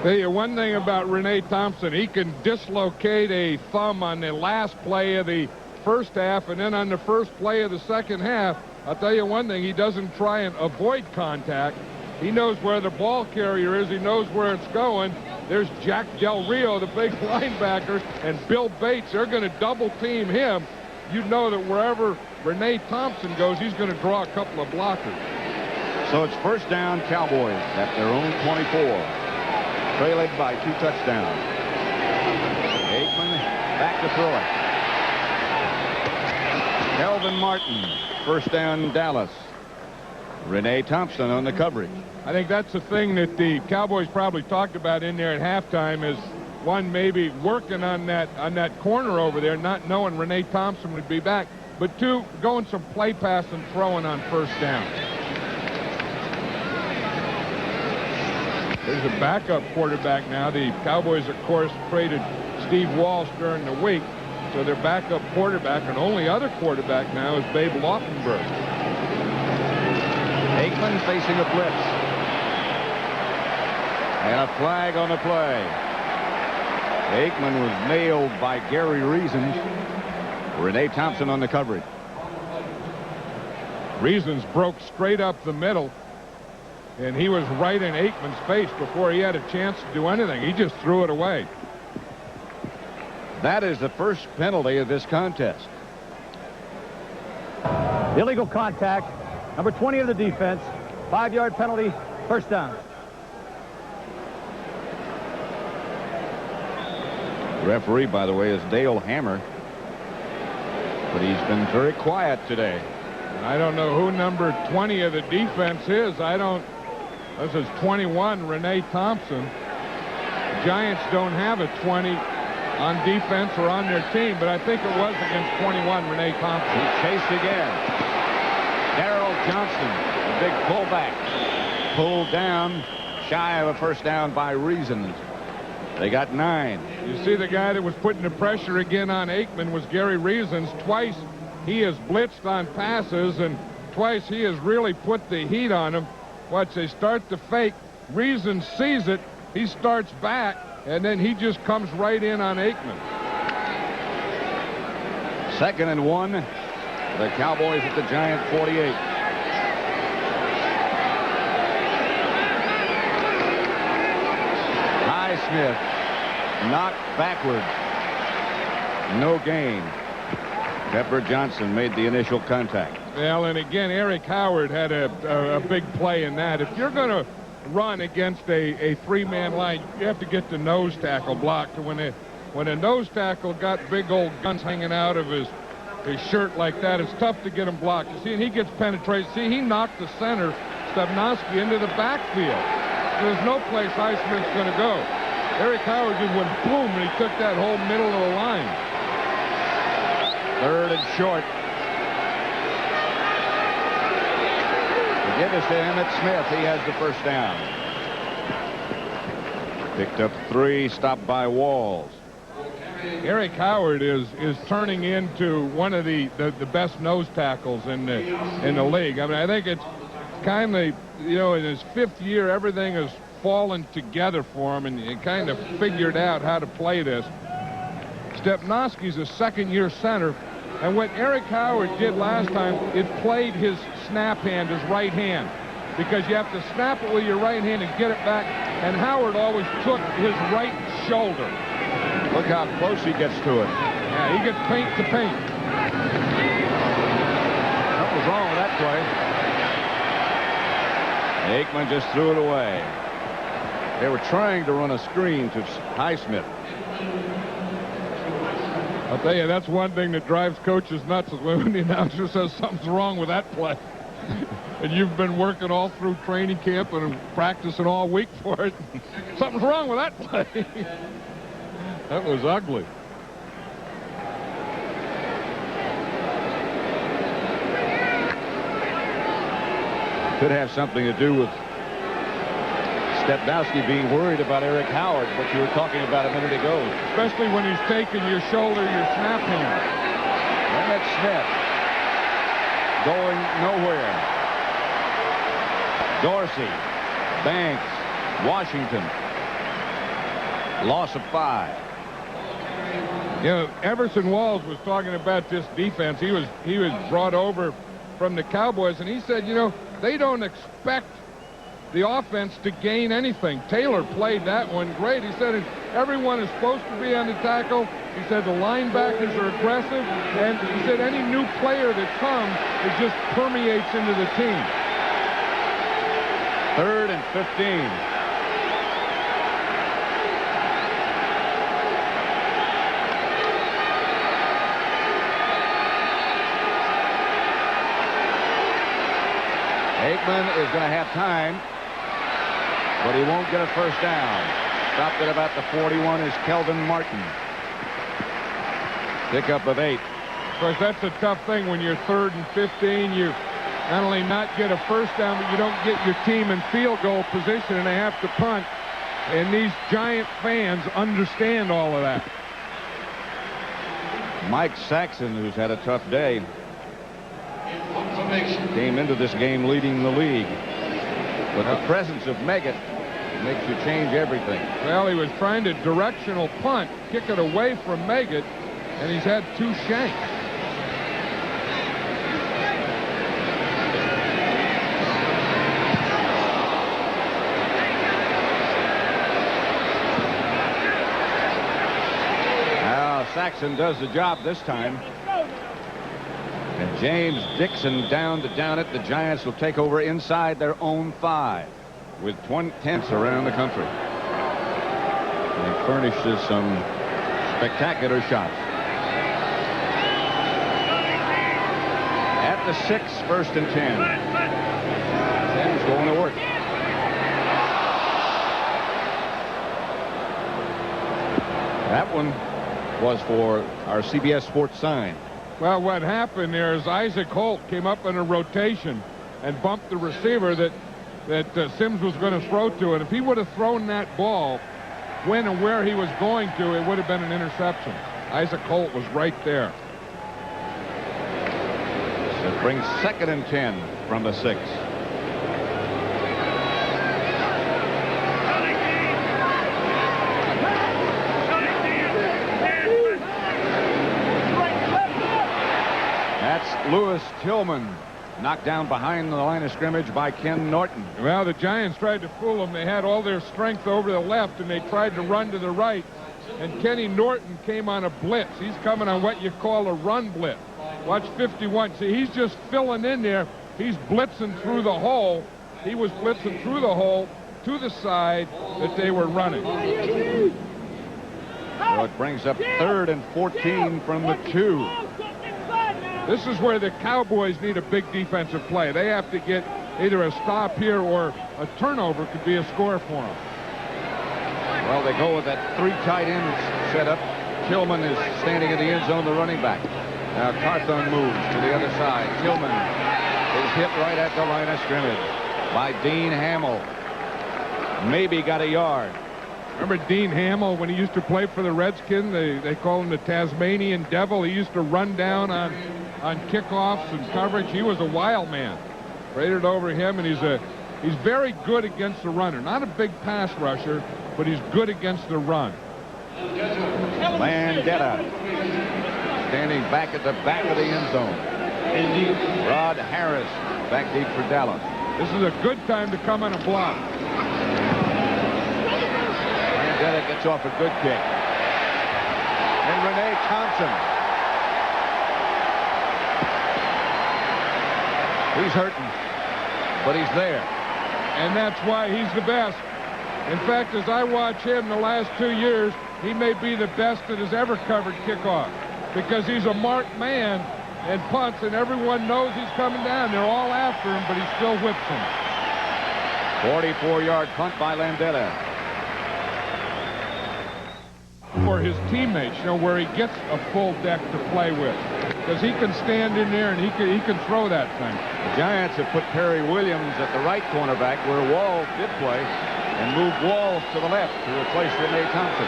Tell you one thing about Renee Thompson, he can dislocate a thumb on the last play of the first half, and then on the first play of the second half, I'll tell you one thing, he doesn't try and avoid contact. He knows where the ball carrier is. He knows where it's going. There's Jack Del Rio, the big linebacker, and Bill Bates. They're going to double team him. You know that wherever Renee Thompson goes, he's going to draw a couple of blockers. So it's first down, Cowboys at their own 24, trailing by 2 touchdowns. Aikman back to throw it. Kelvin Martin, first down, Dallas. Renee Thompson on the coverage. I think that's the thing that the Cowboys probably talked about in there at halftime, is one, maybe working on that corner over there, not knowing Renee Thompson would be back, but 2, going some play pass and throwing on first down. There's a backup quarterback now. The Cowboys, of course, traded Steve Walsh during the week, so their backup quarterback and only other quarterback now is Babe Laufenberg. Aikman facing a blitz. And a flag on the play. Aikman was nailed by Gary Reasons. Renee Thompson on the coverage. Reasons broke straight up the middle. And he was right in Aikman's face before he had a chance to do anything. He just threw it away. That is the first penalty of this contest. Illegal contact. Number 20 of the defense. 5-yard penalty. First down. The referee, by the way, is Dale Hammer. But he's been very quiet today. I don't know who number 20 of the defense is. This is 21, Renee Thompson. The Giants don't have a 20 on defense or on their team, but I think it was against 21, Renee Thompson. He chased again. Darrell Johnson, the big fullback, pulled down, shy of a first down by Reasons. They got 9. You see, the guy that was putting the pressure again on Aikman was Gary Reasons. Twice he has blitzed on passes, and twice he has really put the heat on him. Watch, they start to fake. Reasons sees it. He starts back, and then he just comes right in on Aikman. 2nd and 1. The Cowboys at the Giant 48. Highsmith knocked backward. No gain. Pepper Johnson made the initial contact. Well, and again, Eric Howard had a big play in that. If you're going to run against a 3-man line, you have to get the nose tackle blocked. When a nose tackle got big old guns hanging out of his shirt like that, it's tough to get him blocked. You see, and he gets penetrated. See, he knocked the center, Stepnoski, into the backfield. There's no place Highsmith's going to go. Eric Howard just went boom, and he took that whole middle of the line. 3rd and short. Give us to Emmett Smith. He has the first down. Picked up 3, stopped by Walls. Eric Howard is turning into one of the best nose tackles in the league. I mean, I think it's kind of, in his 5th year, everything has fallen together for him, and he kind of figured out how to play this. Stepnoski's a 2nd-year center, and what Eric Howard did last time, it played his snap hand, his right hand, because you have to snap it with your right hand and get it back, and Howard always took his right shoulder. Look how close he gets to it. Yeah, he gets paint to paint. What was wrong with that play? Aikman just threw it away. They were trying to run a screen to Highsmith. I'll tell you, that's one thing that drives coaches nuts is when the announcer says something's wrong with that play. And you've been working all through training camp and practicing all week for it. Something's wrong with that play. That was ugly. Could have something to do with Stepnoski being worried about Eric Howard, what you were talking about a minute ago. Especially when he's taking your shoulder, your snap hand. Emmett Smith going nowhere. Dorsey, Banks, Washington. Loss of 5. Everson Walls was talking about this defense. He was brought over from the Cowboys, and he said, they don't expect the offense to gain anything. Taylor played that one great. He said everyone is supposed to be on the tackle. He said the linebackers are aggressive, and he said any new player that comes, it just permeates into the team. 3rd and 15. Aikman is going to have time, but he won't get a first down. Stopped at about the 41 is Kelvin Martin. Pickup of 8. Of course, that's a tough thing when you're 3rd and 15. You not only not get a first down, but you don't get your team in field goal position, and they have to punt. And these Giant fans understand all of that. Mike Saxon, who's had a tough day, came into this game leading the league. But the presence of Meggett makes you change everything. Well, he was trying to directional punt, kick it away from Meggett, and he's had 2 shanks. Jackson does the job this time. And James Dixon down to down it. The Giants will take over inside their own 5 with 20 around the country. And he furnishes some spectacular shots. At the 6, 1st and 10. Sam's going to work. That one was for our CBS Sports sign. Well, what happened there is Isaac Holt came up in a rotation and bumped the receiver that Sims was going to throw to. And if he would have thrown that ball when and where he was going to, it would have been an interception. Isaac Holt was right there. So it brings 2nd and 10 from the 6. That's Lewis Tillman, knocked down behind the line of scrimmage by Ken Norton. Well, the Giants tried to fool them. They had all their strength over the left, and they tried to run to the right. And Kenny Norton came on a blitz. He's coming on what you call a run blitz. Watch 51. See, he's just filling in there. He's blitzing through the hole. He was blitzing through the hole to the side that they were running. So it brings up 3rd and 14 from the 2. This is where the Cowboys need a big defensive play. They have to get either a stop here or a turnover could be a score for them. Well, they go with that 3 tight ends setup. Tillman is standing in the end zone, the running back. Now Carthon moves to the other side. Tillman is hit right at the line of scrimmage by Dean Hamill. Maybe got a yard. Remember Dean Hamill when he used to play for the Redskins? They call him the Tasmanian Devil. He used to run down on kickoffs and coverage. He was a wild man. Rated over him, and he's very good against the runner. Not a big pass rusher, but he's good against the run. Landetta standing back at the back of the end zone. Rod Harris back deep for Dallas. This is a good time to come on a block. Landetta gets off a good kick. And Renee Thompson. He's hurting, but he's there. And that's why he's the best. In fact, as I watch him the last 2 years, he may be the best that has ever covered kickoff because he's a marked man and punts, and everyone knows he's coming down. They're all after him, but he still whips them. 44-yard punt by Landetta. For his teammates, where he gets a full deck to play with, because he can stand in there and he can throw that thing. The Giants have put Perry Williams at the right cornerback where Wall did play and moved Wall to the left to replace Renee Thompson.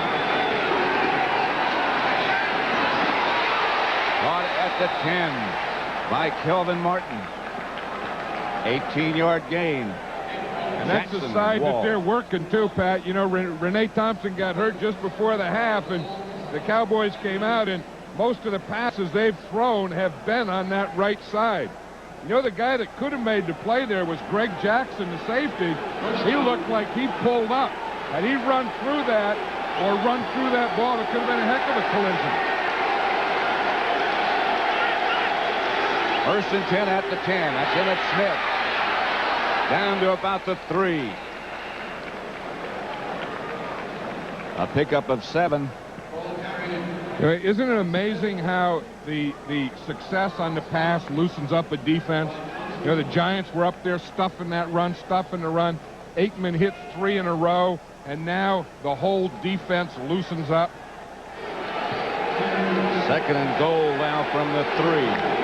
Caught at the 10 by Kelvin Martin. 18-yard gain. And that's the side that they're working too, Pat. Renee Thompson got hurt just before the half, and the Cowboys came out, and most of the passes they've thrown have been on that right side. The guy that could have made the play there was Greg Jackson, the safety. He looked like he pulled up. Had he run through that or run through that ball, it could have been a heck of a collision. 1st and 10 at the 10. That's Emmett Smith. Down to about the 3. A pickup of 7. Isn't it amazing how the success on the pass loosens up a defense? The Giants were up there stuffing that run, stuffing the run. Aikman hit 3 in a row, and now the whole defense loosens up. 2nd and goal now from the 3.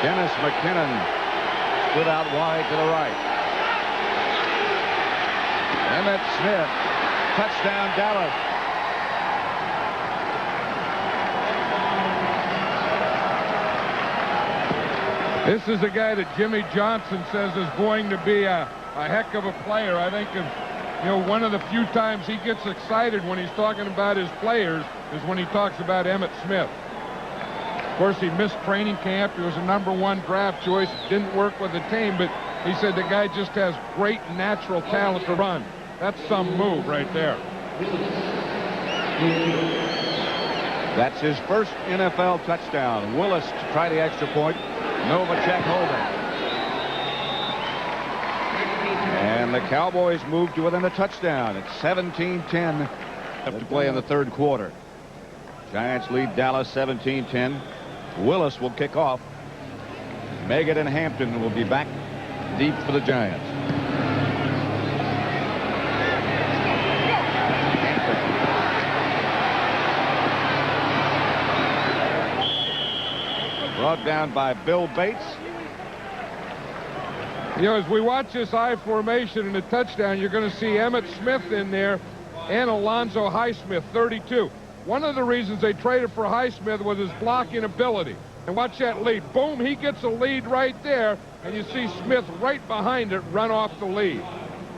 Dennis McKinnon stood out wide to the right. Emmett Smith, touchdown Dallas. This is a guy that Jimmy Johnson says is going to be a heck of a player. I think one of the few times he gets excited when he's talking about his players is when he talks about Emmett Smith. Of course, he missed training camp. He was a #1 draft choice. Didn't work with the team, but he said the guy just has great natural talent to run. That's some move right there. That's his first NFL touchdown. Willis to try the extra point. Novacek holding. And the Cowboys move to within a touchdown. It's 17-10 left to play in the third quarter. Giants lead Dallas 17-10. Willis will kick off. Meggett and Hampton will be back deep for the Giants. Brought down by Bill Bates. You know, as we watch this I formation and the touchdown, you're going to see Emmitt Smith in there and Alonzo Highsmith, 32. One of the reasons they traded for Highsmith was his blocking ability. And watch that lead. Boom, he gets a lead right there, and you see Smith right behind it run off the lead.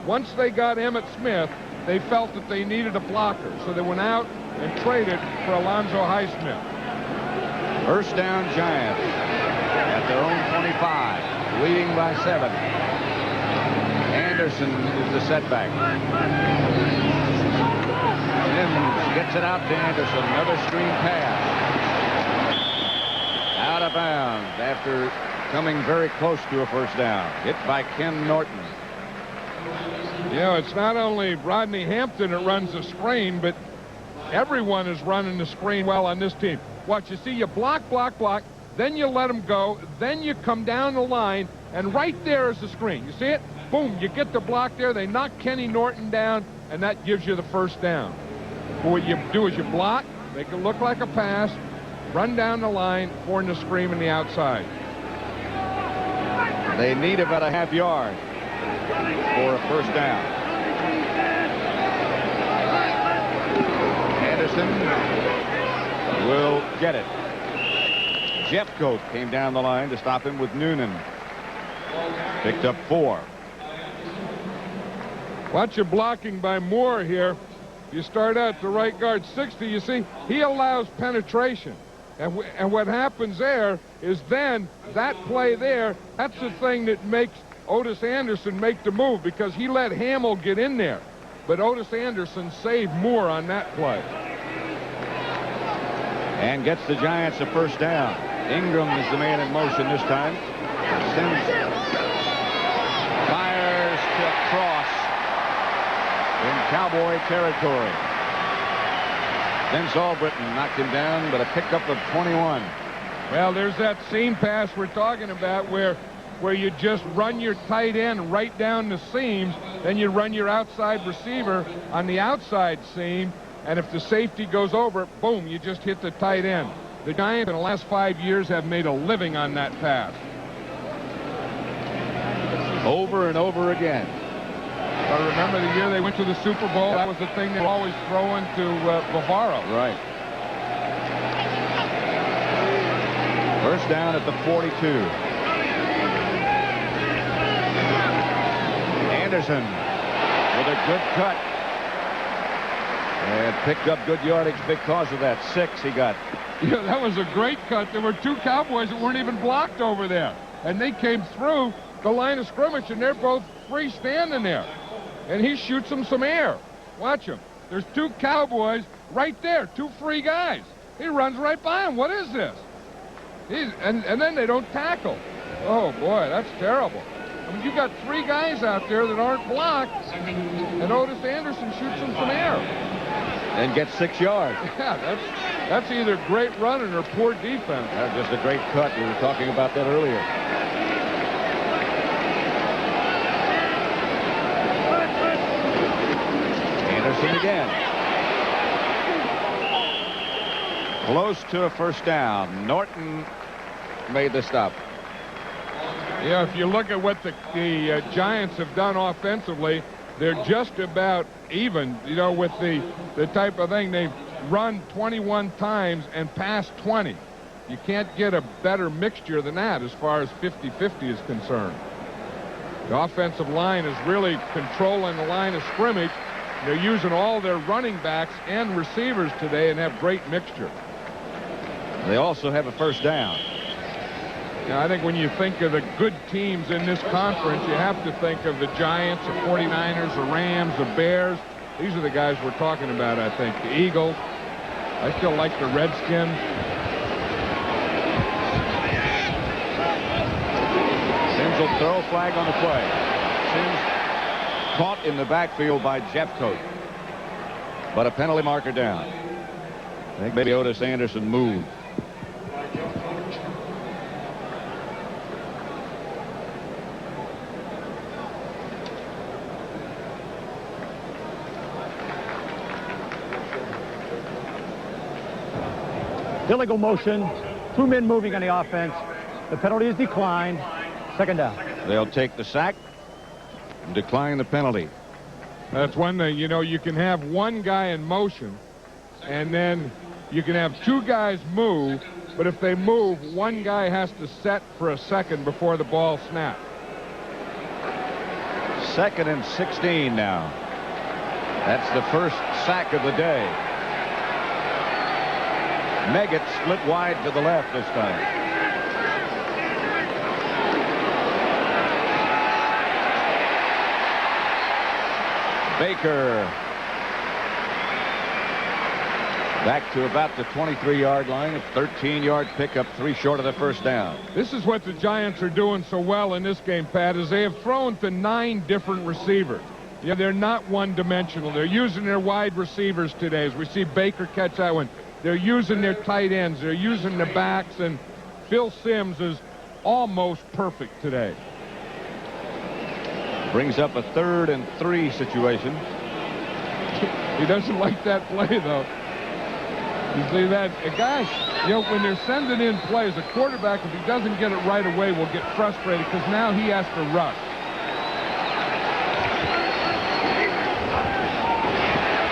Once they got Emmitt Smith, they felt that they needed a blocker, so they went out and traded for Alonzo Highsmith. First down, Giants at their own 25, leading by 7. Anderson is the setback. Sims gets it out to Anderson. Another screen pass. Out of bounds after coming very close to a first down. Hit by Ken Norton. You know, it's not only Rodney Hampton that runs the screen, but everyone is running the screen well on this team. Watch, you see, you block, then you let them go, then you come down the line, and right there is the screen. You see it? Boom, you get the block there, they knock Kenny Norton down, and that gives you the first down. But what you do is you block, make it look like a pass, run down the line, form the screen on the outside. They need about a half yard for a first down. Anderson will get it. Jeffcoat came down the line to stop him with Noonan. Picked up 4. Watch your blocking by Moore here. You start out the right guard 60. You see, he allows penetration. And what happens there is then that play there, that's the thing that makes Otis Anderson make the move, because he let Hamill get in there. But Otis Anderson saved Moore on that play. And gets the Giants a first down. Ingram is the man in motion this time. Fires to cross in Cowboy territory. Vince Albritton knocked him down, but a pickup of 21. Well, there's that seam pass we're talking about where you just run your tight end right down the seams, then you run your outside receiver on the outside seam, and if the safety goes over, boom, you just hit the tight end. The Giants in the last 5 years have made a living on that pass. Over and over again. But remember the year they went to the Super Bowl? That was the thing they were always throwing to Bavaro. Right. First down at the 42. Anderson with a good cut. And picked up good yardage because of that. 6 he got. Yeah, that was a great cut. There were 2 Cowboys that weren't even blocked over there. And they came through the line of scrimmage, and they're both free standing there. And he shoots them some air. Watch him. There's 2 Cowboys right there, 2 free guys. He runs right by him. What is this? And then they don't tackle. Oh, boy, that's terrible. I mean, you got 3 guys out there that aren't blocked, and Otis Anderson shoots them some air. And gets 6 yards. Yeah, that's either great running or poor defense. That's just a great cut. We were talking about that earlier. Anderson again. Close to a first down. Norton made the stop. Yeah, if you look at what the Giants have done offensively, they're just about even, you know, with the type of thing. They've run 21 times and passed 20. You can't get a better mixture than that as far as 50-50 is concerned. The offensive line is really controlling the line of scrimmage. They're using all their running backs and receivers today and have great mixture. They also have a first down. Now, I think when you think of the good teams in this conference, you have to think of the Giants, the 49ers, the Rams, the Bears. These are the guys we're talking about, I think. The Eagles. I still like the Redskins. Sims will throw flag on the play. Sims caught in the backfield by Jeffcoat. But a penalty marker down. I think maybe Otis Anderson moved. Illegal motion. 2 men moving on the offense. The penalty is declined. Second down. They'll take the sack and decline the penalty. That's one thing. You know, you can have one guy in motion, and then you can have 2 guys move, but if they move, one guy has to set for a second before the ball snaps. 2nd and 16 now. That's the first sack of the day. Meggett split wide to the left this time. Baker back to about the 23-yard line. A 13-yard pickup, 3 short of the first down. This is what the Giants are doing so well in this game, Pat, is they have thrown to 9 different receivers. Yeah, they're not one-dimensional. They're using their wide receivers today. As we see Baker catch that one. They're using their tight ends. They're using the backs, and Phil Simms is almost perfect today. Brings up a 3rd and 3 situation. He doesn't like that play, though. You see that? Guys, you know, when they're sending in plays, a quarterback, if he doesn't get it right away, will get frustrated because now he has to rush.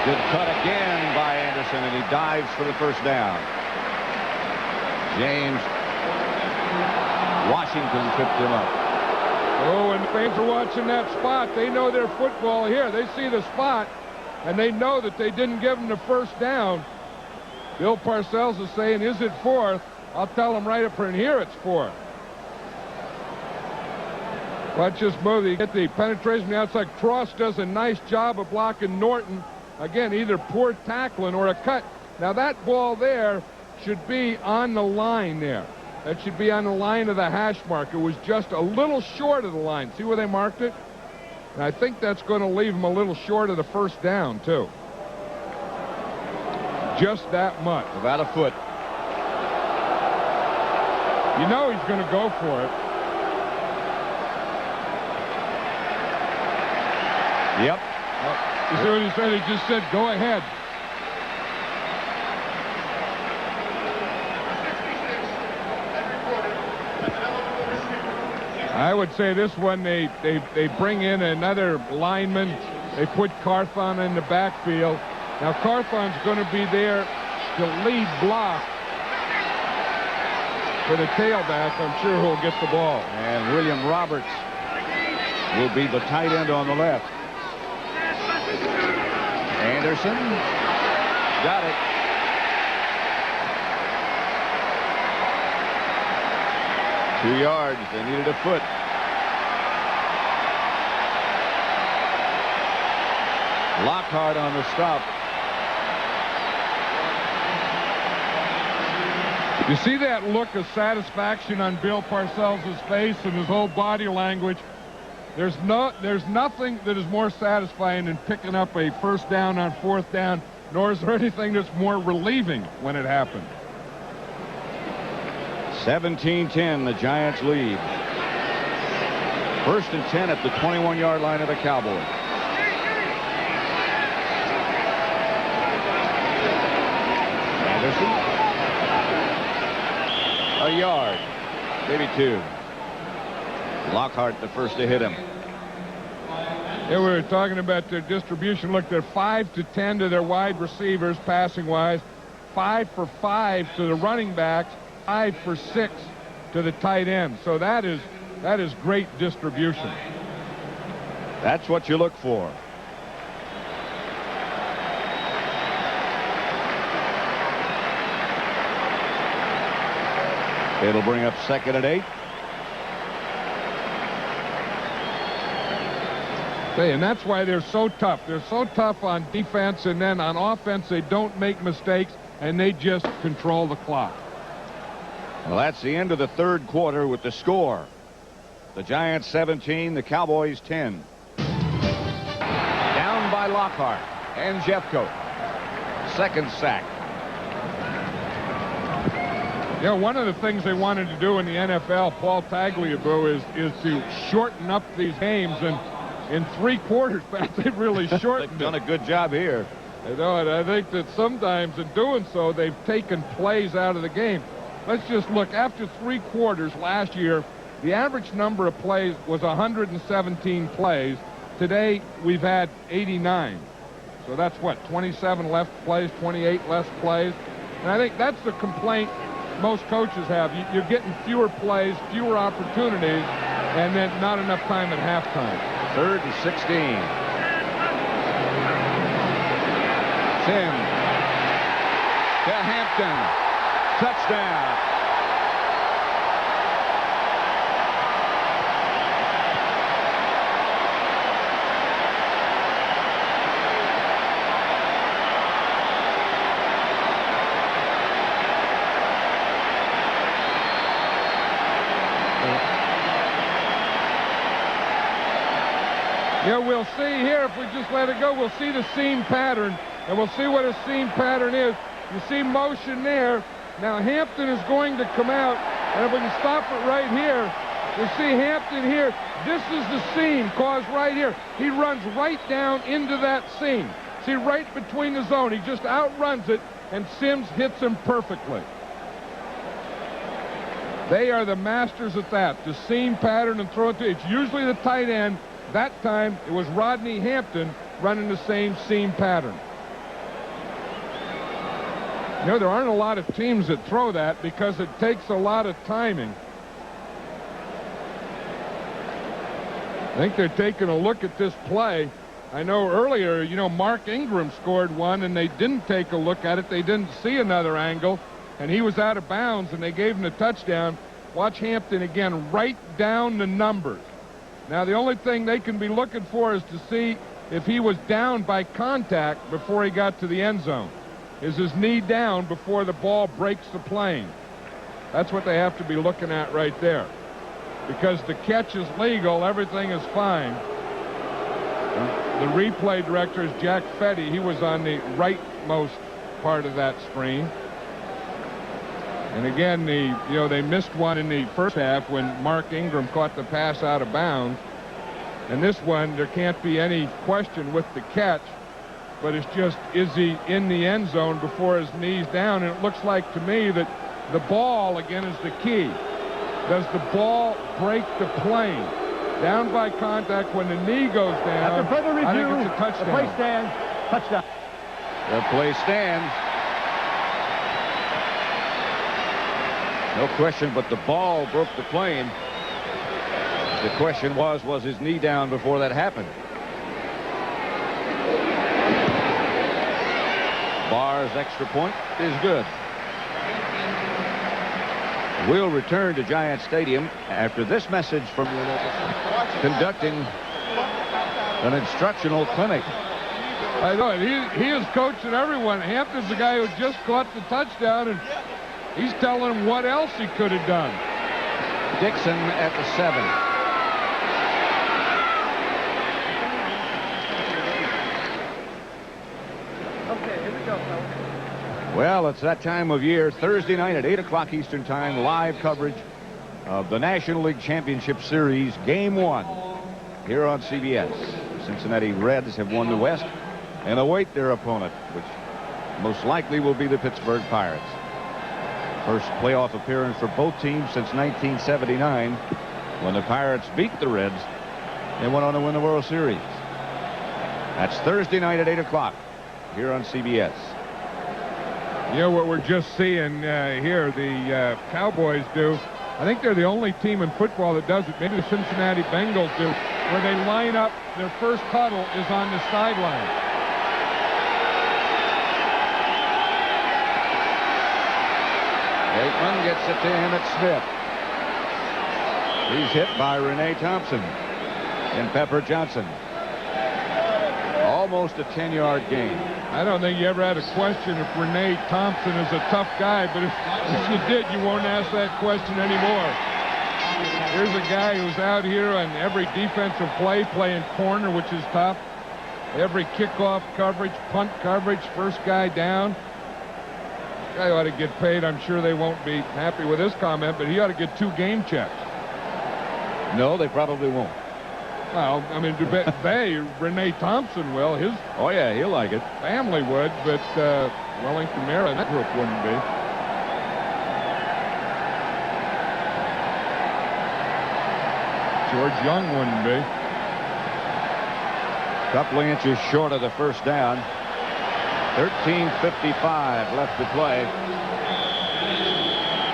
Good cut again by Anderson, and he dives for the first down. James Washington tripped him up. Oh, and the fans are watching that spot. They know their football here. They see the spot, and they know that they didn't give them the first down. Bill Parcells is saying, is it 4th? I'll tell them right up in here it's 4th. Watch this move. You get the penetration from the outside. Cross does a nice job of blocking Norton. Again, either poor tackling or a cut. Now, that ball there should be on the line there. That should be on the line of the hash mark. It was just a little short of the line. See where they marked it? And I think that's going to leave him a little short of the first down, too. Just that much. About a foot. You know he's going to go for it. Yep. You see what he said? He just said, go ahead. I would say this one, they bring in another lineman. They put Carthon in the backfield. Now, Carthon's going to be there to lead block for the tailback. I'm sure who'll get the ball. And William Roberts will be the tight end on the left. Anderson got it. Two yards. They needed a foot. Lockhart on the stop. You see that look of satisfaction on Bill Parcells' face and his whole body language. There's nothing that is more satisfying than picking up a first down on 4th down, nor is there anything that's more relieving when it happens. 17-10, the Giants lead. 1st and 10 at the 21-yard line of the Cowboys. Anderson. A yard, maybe 2. Lockhart the first to hit him. Yeah, we were talking about their distribution. Look, they're 5 to 10 to their wide receivers, passing-wise. 5 for 5 to the running backs. 5 for 6 to the tight end. So that is great distribution. That's what you look for. It'll bring up 2nd and 8. And that's why they're so tough. They're so tough on defense, and then on offense, they don't make mistakes, and they just control the clock. Well, that's the end of the third quarter with the score. The Giants 17, the Cowboys 10. Down by Lockhart and Jeffcoat. Second sack. You know, one of the things they wanted to do in the NFL, Paul Tagliabue, is to shorten up these games, and in 3 quarters, they've really shortened They've done a good job here. You know, and I think that sometimes in doing so, they've taken plays out of the game. Let's just look. After 3 quarters last year, the average number of plays was 117 plays. Today, we've had 89. So that's what, 27 less plays, 28 less plays. And I think that's the complaint most coaches have. You're getting fewer plays, fewer opportunities, and then not enough time at halftime. 3rd and 16. Tim to Hampton. Touchdown. Yeah, we'll see here, if we just let it go, we'll see the seam pattern, and we'll see what a seam pattern is. You see motion there. Now Hampton is going to come out, and if we can stop it right here, you see Hampton here. This is the seam caused right here. He runs right down into that seam. See, right between the zone. He just outruns it, and Sims hits him perfectly. They are the masters at that. The seam pattern and throw it to. It's usually the tight end. That time, it was Rodney Hampton running the same seam pattern. You know, there aren't a lot of teams that throw that because it takes a lot of timing. I think they're taking a look at this play. I know earlier, you know, Mark Ingram scored one, and they didn't take a look at it. They didn't see another angle, and he was out of bounds, and they gave him the touchdown. Watch Hampton again, right down the numbers. Now, the only thing they can be looking for is to see if he was down by contact before he got to the end zone. Is his knee down before the ball breaks the plane? That's what they have to be looking at right there. Because the catch is legal, everything is fine. The replay director is Jack Fetty. He was on the rightmost part of that screen. And again, they missed one in the first half when Mark Ingram caught the pass out of bounds. And this one, there can't be any question with the catch, but it's just, is he in the end zone before his knee's down? And it looks like to me that the ball, again, is the key. Does the ball break the plane? Down by contact when the knee goes down. After further review, I think it's a touchdown. The play stands. Touchdown. The play stands. No question, but the ball broke the plane. The question was his knee down before that happened? Barr's extra point is good. We'll return to Giant Stadium after this message from conducting an instructional clinic. I know, he is coaching everyone. Hampton's the guy who just caught the touchdown, and he's telling him what else he could have done. Dixon at the 7. Okay, here we go, fellas. Well, it's that time of year, Thursday night at 8 o'clock Eastern Time, live coverage of the National League Championship Series, Game 1, here on CBS. The Cincinnati Reds have won the West and await their opponent, which most likely will be the Pittsburgh Pirates. First playoff appearance for both teams since 1979, when the Pirates beat the Reds and went on to win the World Series. That's Thursday night at 8 o'clock here on CBS. You know what we're just seeing here, the Cowboys do. I think they're the only team in football that does it. Maybe the Cincinnati Bengals do, where they line up. Their first huddle is on the sideline. Aikman gets it to Emmett Smith. He's hit by Renee Thompson and Pepper Johnson. almost a 10-yard gain. I don't think you ever had a question if Renee Thompson is a tough guy, but if you did, you won't ask that question anymore. Here's a guy who's out here on every defensive play, playing corner, which is tough. Every kickoff coverage, punt coverage, first guy down. Guy ought to get paid. I'm sure they won't be happy with this comment, but he ought to get 2 game checks. No, they probably won't. Well, I mean, Renee Thompson will. His Oh, yeah, he'll like it. family would, but Wellington Mara, that group wouldn't be. George Young wouldn't be. Couple of inches short of the first down. 13:55 left to play.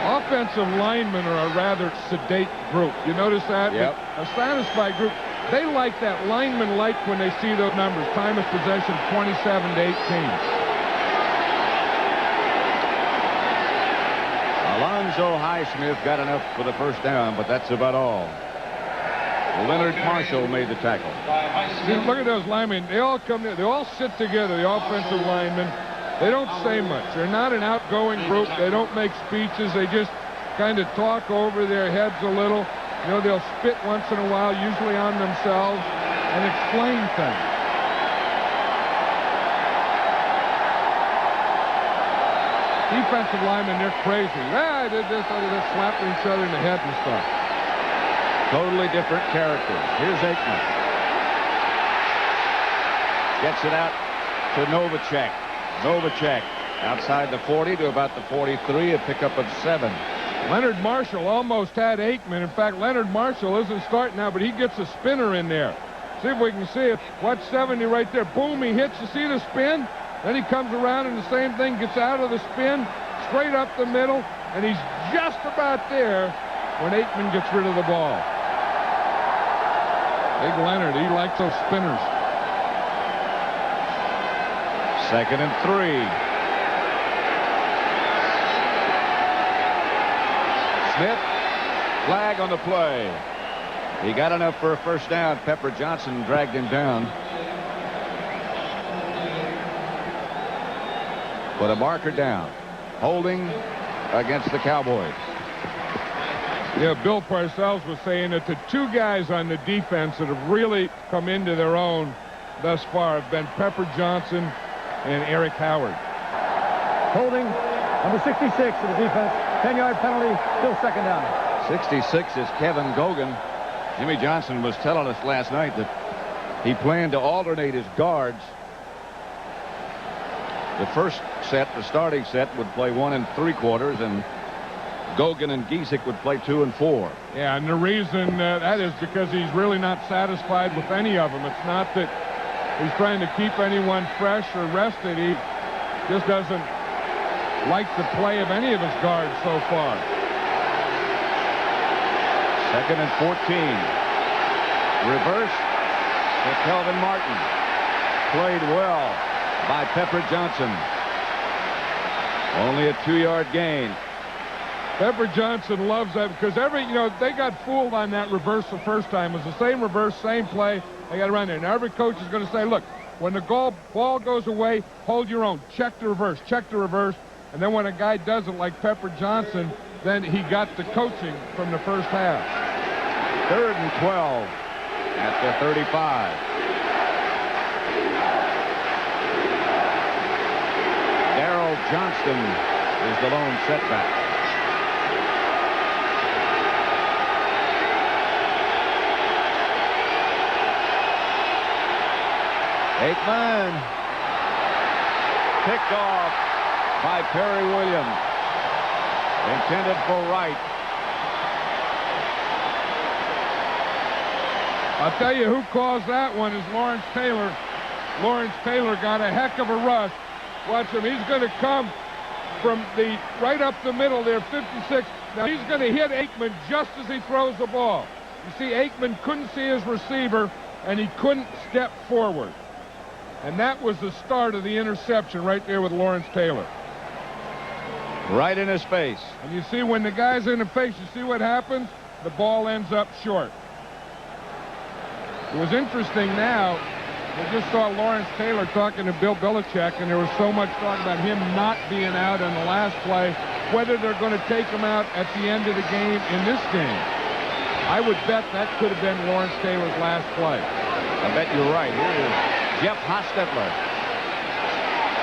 Offensive linemen are a rather sedate group. You notice that? Yep. A satisfied group. They like that. Linemen like when they see those numbers. Time of possession 27-18. Alonzo Highsmith got enough for the first down, but that's about all. Leonard Marshall made the tackle. See, look at those linemen. They all come in. They all sit together, the offensive linemen. They don't say much. They're not an outgoing group. They don't make speeches. They just kind of talk over their heads a little. You know, they'll spit once in a while, usually on themselves, and explain things. Defensive linemen, they're crazy. I did this, I did this, slapping each other in the head and stuff. Totally different characters. Here's Aikman. Gets it out to Novacek. Novacek outside the 40 to about the 43, a pickup of 7. Leonard Marshall almost had Aikman. In fact, Leonard Marshall isn't starting now, but he gets a spinner in there. See if we can see it. Watch 70 right there. Boom, he hits. You see the spin? Then he comes around and the same thing, gets out of the spin, straight up the middle, and he's just about there when Aikman gets rid of the ball. Big Leonard, he likes those spinners. 2nd and 3. Smith, flag on the play. He got enough for a first down. Pepper Johnson dragged him down. Put a marker down. Holding against the Cowboys. Yeah, Bill Parcells was saying that the 2 guys on the defense that have really come into their own thus far have been Pepper Johnson and Eric Howard. Holding, number 66 of the defense. 10-yard penalty, still 2nd down. 66 is Kevin Gogan. Jimmy Johnson was telling us last night that he planned to alternate his guards. The first set, the starting set, would play 1 3/4, and Gogan and Giesick would play 2 and 4. Yeah, and the reason that is because he's really not satisfied with any of them. It's not that he's trying to keep anyone fresh or rested. He just doesn't like the play of any of his guards so far. 2nd and 14. Reverse to Kelvin Martin. Played well by Pepper Johnson. Only a 2-yard gain. Pepper Johnson loves that because they got fooled on that reverse the first time. It was the same reverse, same play. They got to run there. Now every coach is going to say, look, when the ball goes away, hold your own. Check the reverse, check the reverse. And then when a guy does it like Pepper Johnson, then he got the coaching from the first half. 3rd and 12 at the 35. Darrell Johnston is the lone setback. Aikman picked off by Perry Williams. Intended for Wright. I'll tell you who caused that one is Lawrence Taylor. Lawrence Taylor got a heck of a rush. Watch him. He's going to come from the right up the middle there, 56. Now he's going to hit Aikman just as he throws the ball. You see, Aikman couldn't see his receiver, and he couldn't step forward. And that was the start of the interception right there with Lawrence Taylor. Right in his face. And you see when the guy's in the face, you see what happens? The ball ends up short. It was interesting now. I just saw Lawrence Taylor talking to Bill Belichick, and there was so much talk about him not being out in the last play, whether they're going to take him out at the end of the game in this game. I would bet that could have been Lawrence Taylor's last play. I bet you're right. Here is Jeff Hostetler.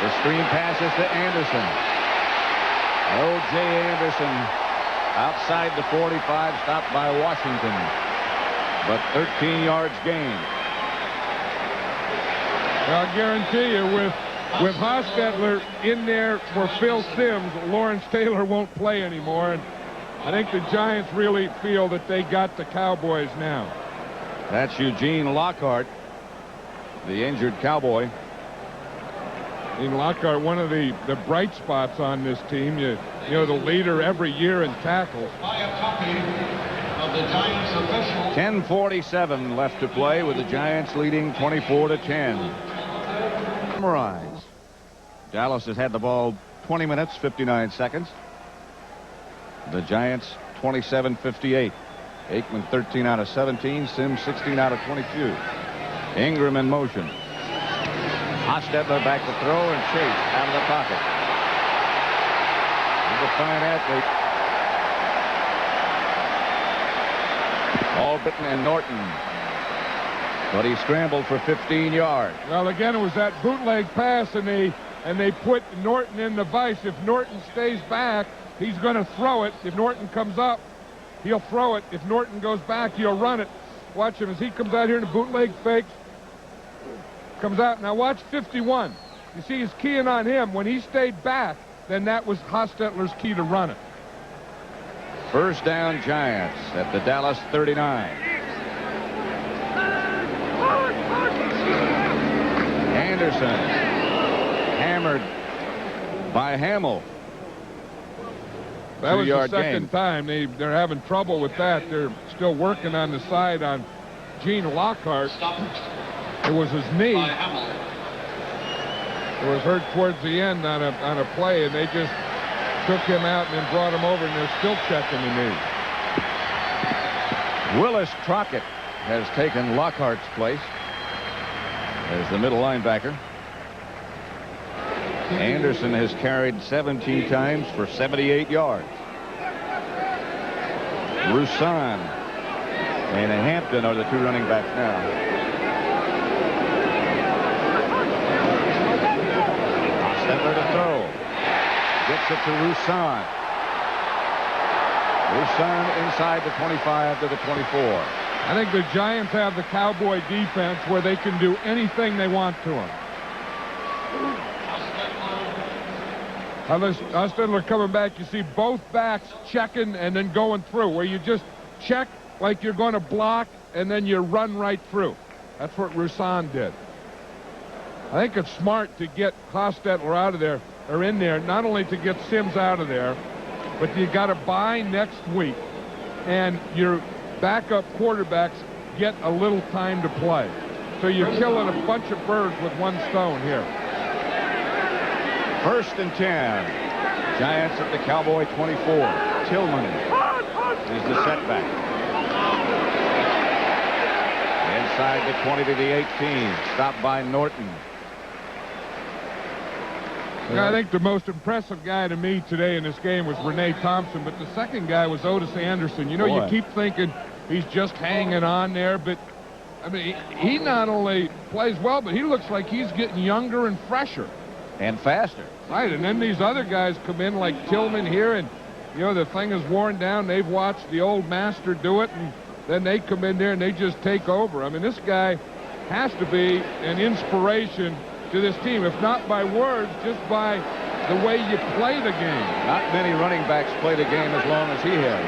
The screen passes to Anderson. O.J. Anderson outside the 45, stopped by Washington, but 13 yards gained. I'll guarantee you, with Hostetler in there for Phil Simms, Lawrence Taylor won't play anymore. And I think the Giants really feel that they got the Cowboys now. That's Eugene Lockhart, the injured Cowboy. Eugene Lockhart, one of the bright spots on this team. You know, the leader every year in tackles. 10:47 left to play, with the Giants leading 24-10. Summarize. Dallas has had the ball 20 minutes, 59 seconds. The Giants 27-58. Aikman 13 out of 17. Simms 16 out of 22. Ingram in motion. Hostetler back to throw, and Chase out of the pocket. He's a fine athlete. Albritton and Norton. But he scrambled for 15 yards. Well, again, it was that bootleg pass, and they put Norton in the vise. If Norton stays back, he's going to throw it. If Norton comes up, he'll throw it. If Norton goes back, he'll run it. Watch him as he comes out here in the bootleg fakes. Comes out. Now watch 51. You see he's keying on him. When he stayed back, then that was Hostetler's key to run it. First down, Giants at the Dallas 39. Anderson hammered by Hamill. That was the 2-yard second gain. time. They're having trouble with that. They're still working on the side on Gene Lockhart. It was his knee. It was hurt towards the end on a play, and they just took him out and then brought him over, and they're still checking the knee. Willis Crockett has taken Lockhart's place as the middle linebacker. Anderson has carried 17 times for 78 yards. Roussan and Hampton are the two running backs now. Hostetler to throw. Gets it to Roussan. Roussan inside the 25 to the 24. I think the Giants have the Cowboy defense where they can do anything they want to him. Hostetler coming back, you see both backs checking and then going through, where you just check like you're going to block and then you run right through. That's what Roussan did. I think it's smart to get Hostetler out of there, or in there, not only to get Simms out of there, but you got to bye next week, and your backup quarterbacks get a little time to play. So you're killing a bunch of birds with one stone here. First and 10. Giants at the Cowboy 24. Tillman is the setback. Inside the 20 to the 18. Stopped by Norton. I think the most impressive guy to me today in this game was Renee Thompson, but the second guy was Otis Anderson. You know, you keep thinking he's just hanging on there, but I mean, he not only plays well, but he looks like he's getting younger and fresher. And faster. Right, and then these other guys come in like Tillman here, and, you know, the thing is worn down. They've watched the old master do it, and then they come in there and they just take over. I mean, this guy has to be an inspiration to this team, if not by words, just by the way you play the game. Not many running backs play the game as long as he has.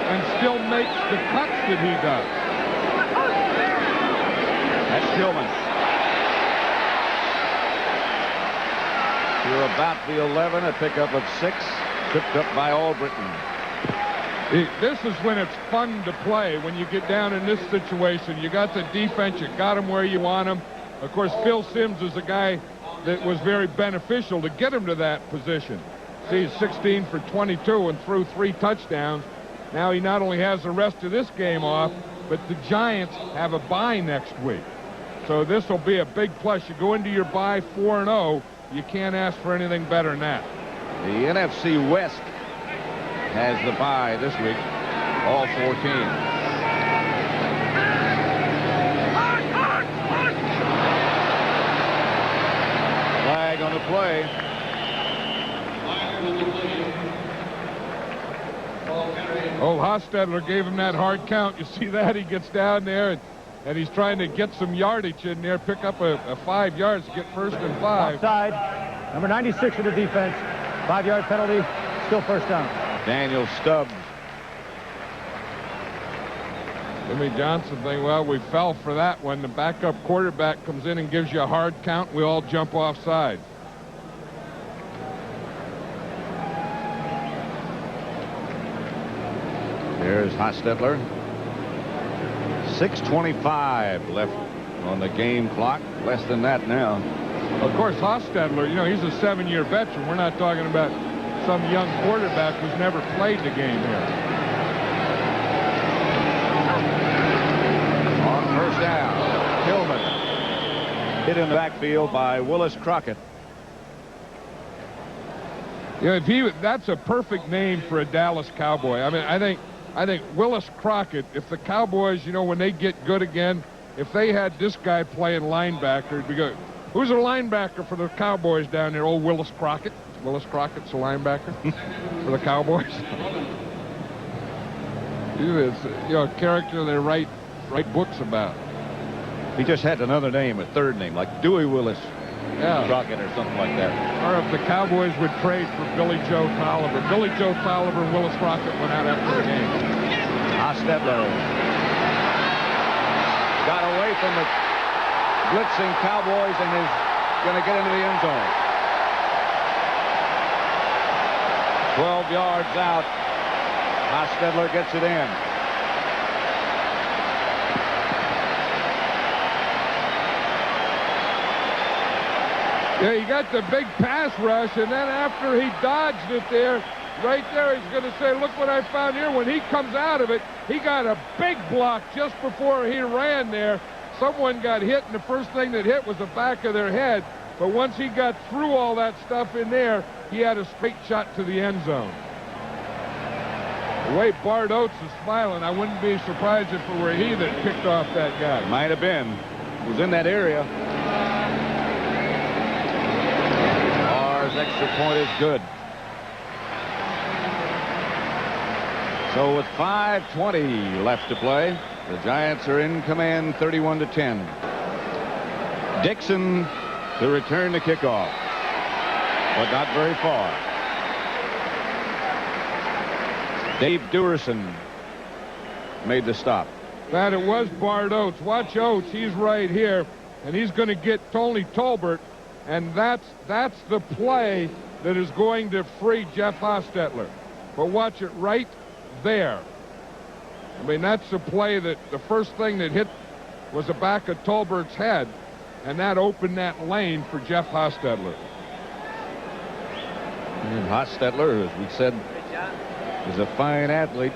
And still makes the cuts that he does. That's Tillman. You're about the 11, a pickup of 6, tripped up by Albritton. This is when it's fun to play, when you get down in this situation. You got the defense, you got them where you want them. Of course, Phil Simms is a guy that was very beneficial to get him to that position. See, he's 16 for 22 and threw 3 touchdowns. Now he not only has the rest of this game off, but the Giants have a bye next week. So this will be a big plus. You go into your bye 4-0. You can't ask for anything better than that. The NFC West has the bye this week. All 4 teams. Flag on the play. Old Hostetler gave him that hard count. You see that? He gets down there, and he's trying to get some yardage in there, pick up a 5 yards to get 1st and 5. Offside. Number 96 for the defense. 5-yard penalty. Still first down. Daniel Stubbs. Jimmy Johnson thinking, well, we fell for that one. The backup quarterback comes in and gives you a hard count. We all jump offside. There's Hostetler. 6:25 left on the game clock. Less than that now. Of course, Hostetler, you know, he's a 7-year veteran. We're not talking about some young quarterback who's never played the game here. On 1st down, Tillman hit in the backfield by Willis Crockett. Yeah, that's a perfect name for a Dallas Cowboy. I mean, I think Willis Crockett, if the Cowboys, you know, when they get good again, if they had this guy playing linebacker, it'd be good. Who's a linebacker for the Cowboys down there? Old Willis Crockett. Willis Crockett's a linebacker for the Cowboys. It's, you know, a character they write books about. He just had another name, a 3rd name, like Dewey Willis Crockett or something like that. Or if the Cowboys would trade for Billy Joe Tolliver. Billy Joe Tolliver and Willis Crockett went out after the game. Hostetler got away from the blitzing Cowboys and is going to get into the end zone. 12 yards out. Hostetler gets it in. Yeah, he got the big pass rush, and then after he dodged it there, right there, he's going to say, look what I found here. When he comes out of it, he got a big block just before he ran there. Someone got hit, and the first thing that hit was the back of their head. But once he got through all that stuff in there, he had a straight shot to the end zone. The way Bart Oates is smiling, I wouldn't be surprised if it were he that picked off that guy. Might have been. He was in that area. Barr's extra point is good. So with 5:20 left to play, the Giants are in command 31-10. Dixon to return the kickoff, but not very far. Dave Duerson made the stop. That it was Bart Oates. Watch Oates. He's right here, and he's going to get Tony Tolbert, and that's the play that is going to free Jeff Hostetler. But watch it right there. I mean, that's the play that the first thing that hit was the back of Tolbert's head, and that opened that lane for Jeff Hostetler. And Hostetler, as we said, is a fine athlete.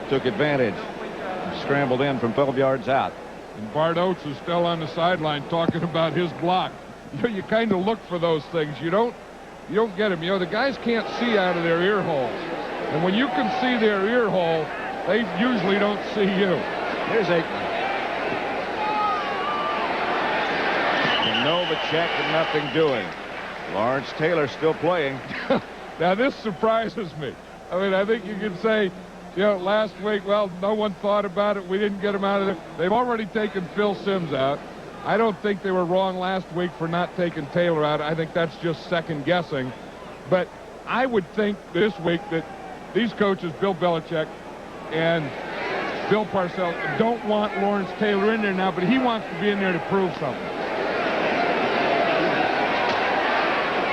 Took advantage. Scrambled in from 12 yards out. And Bart Oates is still on the sideline talking about his block. You know, you kind of look for those things. You don't get them. You know, the guys can't see out of their ear holes. And when you can see their ear hole, they usually don't see you. Here's a Novacek and nothing doing. Lawrence Taylor still playing. Now, this surprises me. I mean, I think you could say, you know, last week, well, no one thought about it. We didn't get him out of there. They've already taken Phil Simms out. I don't think they were wrong last week for not taking Taylor out. I think that's just second guessing. But I would think this week that these coaches, Bill Belichick and Bill Parcells, don't want Lawrence Taylor in there now, but he wants to be in there to prove something.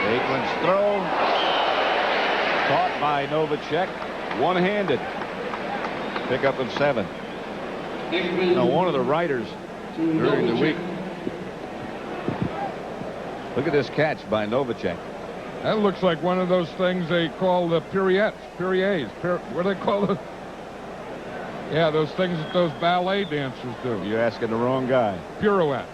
Aikman's throw. Caught by Novacek. One-handed. Pickup of 7. Now, one of the writers during the week. Look at this catch by Novacek. That looks like one of those things they call the pirouettes. What do they call it? Yeah, those things that those ballet dancers do. You're asking the wrong guy. Pirouettes.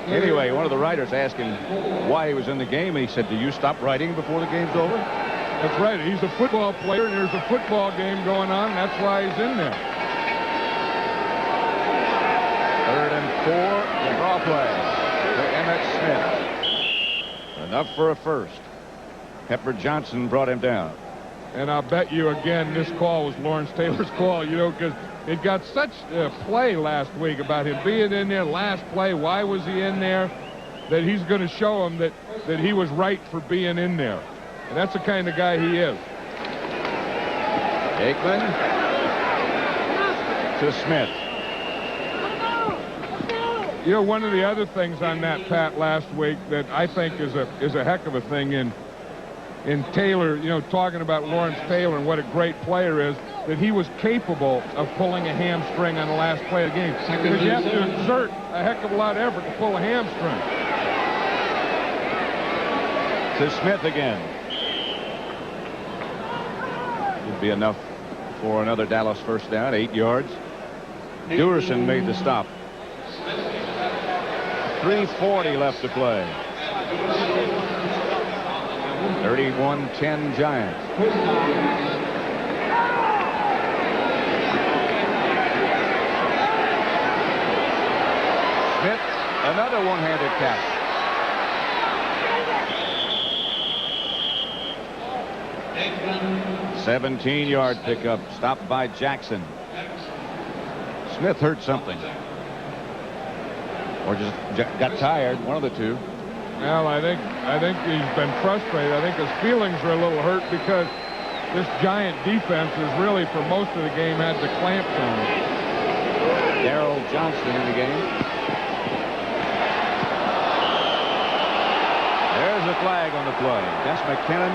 Anyway, one of the writers asked him why he was in the game, and he said, "Do you stop writing before the game's over?" That's right. He's a football player, and there's a football game going on, and that's why he's in there. 3rd and 4, the draw play to Emmitt Smith. Enough for a first. Pepper Johnson brought him down. And I'll bet you again this call was Lawrence Taylor's call, you know, because it got such play last week about him being in there last play. Why was he in there? That he's going to show him that he was right for being in there. And that's the kind of guy he is. Aikman to Smith. You know, one of the other things on that, Pat, last week that I think is a heck of a thing in Taylor, you know, talking about Lawrence Taylor and what a great player is, that he was capable of pulling a hamstring on the last play of the game. Because you have to exert a heck of a lot of effort to pull a hamstring. To Smith again. Would be enough for another Dallas first down, 8 yards. Duerson made the stop. 3:40 left to play. 31-10 Giants. Smith, another one-handed catch. Aikman. 17-yard pickup, stopped by Jackson. Smith hurt something. Or just got tired, one of the two. Well, I think he's been frustrated. I think his feelings are a little hurt because this Giant defense has really, for most of the game, had the clamps on it. Darrell Johnston in the game. There's a flag on the play. Des McKinnon.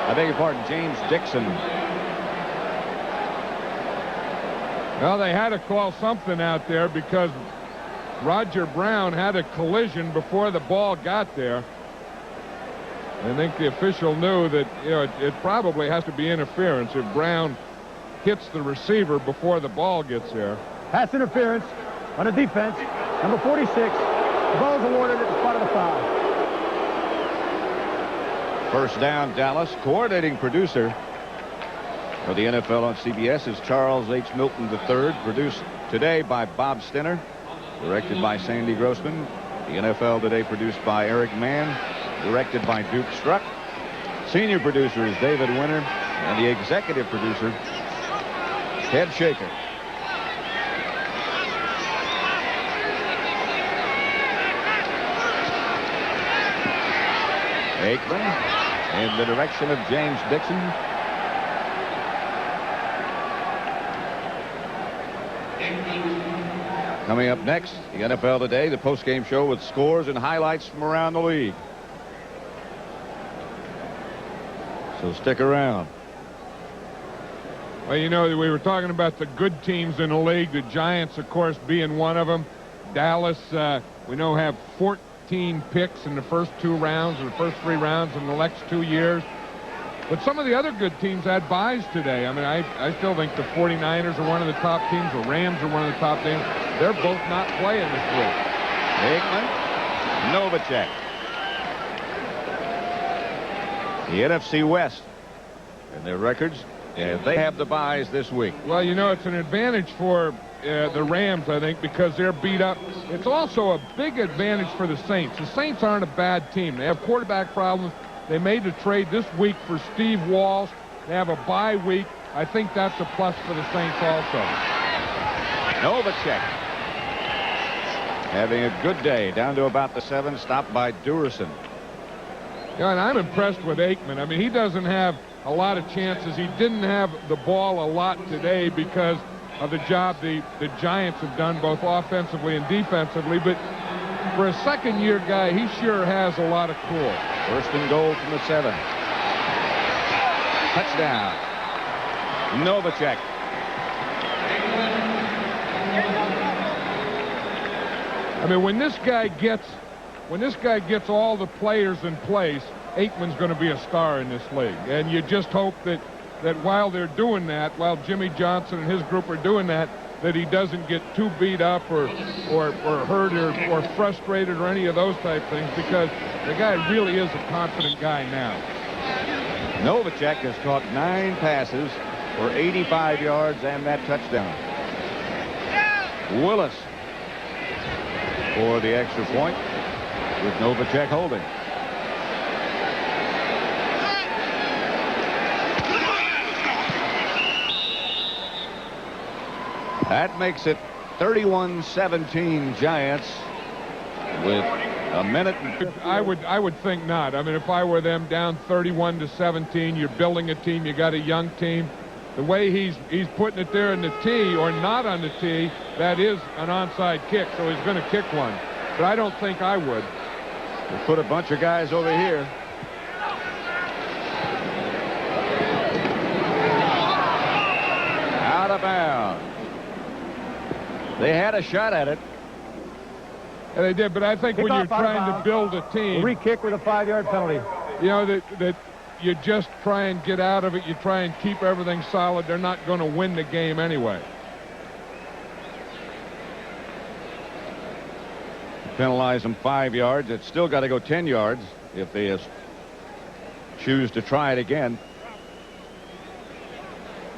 I beg your pardon, James Dixon. Well, they had to call something out there because Roger Brown had a collision before the ball got there. I think the official knew that, you know, it probably has to be interference if Brown hits the receiver before the ball gets there. Pass interference on a defense. Number 46. The ball is awarded at the spot of the foul. First down, Dallas. Coordinating producer for the NFL on CBS is Charles H. Milton III. Produced today by Bob Stinner. Directed by Sandy Grossman. The NFL Today produced by Eric Mann. Directed by Duke Struck. Senior producer is David Winter. And the executive producer, Ted Shaker. Aikman in the direction of James Dixon. Coming up next, the NFL Today, the postgame show with scores and highlights from around the league. So stick around. Well, you know, we were talking about the good teams in the league. The Giants, of course, being one of them. Dallas, we know, have 14 picks in the first 2 rounds or the first 3 rounds in the next 2 years. But some of the other good teams had buys today. I mean, I still think the 49ers are one of the top teams. The Rams are one of the top teams. They're both not playing this week. Aikman, Novacek. The NFC West and their records, they have the buys this week. Well, you know, it's an advantage for the Rams, I think, because they're beat up. It's also a big advantage for the Saints. The Saints aren't a bad team. They have quarterback problems. They made a trade this week for Steve Walsh. They have a bye week. I think that's a plus for the Saints also. Novacek having a good day, down to about the 7, stopped by Duerson. Yeah, and I'm impressed with Aikman. I mean, he doesn't have a lot of chances. He didn't have the ball a lot today because of the job the Giants have done both offensively and defensively. But for a second-year guy, he sure has a lot of cool. First and goal from the 7. Touchdown. Novacek. I mean, when this guy gets all the players in place, Aikman's going to be a star in this league. And you just hope that while they're doing that, while Jimmy Johnson and his group are doing that that he doesn't get too beat up or hurt or frustrated or any of those type things, because the guy really is a confident guy now. Novacek has caught 9 passes for 85 yards and that touchdown. Willis for the extra point, with Novacek holding. That makes it 31-17 Giants with a minute. I would think not. I mean, if I were them down 31-17, you're building a team, you got a young team. The way he's putting it there in the tee or not on the tee, that is an onside kick, so he's going to kick one. But I don't think I would. We'll put a bunch of guys over here. Out of bounds. They had a shot at it. Yeah, they did, but I think when you're trying to build a team, Re-kick with a 5-yard penalty. you know, that you just try and get out of it. You try and keep everything solid. They're not going to win the game anyway. Penalize them 5 yards. It's still got to go 10 yards if they choose to try it again.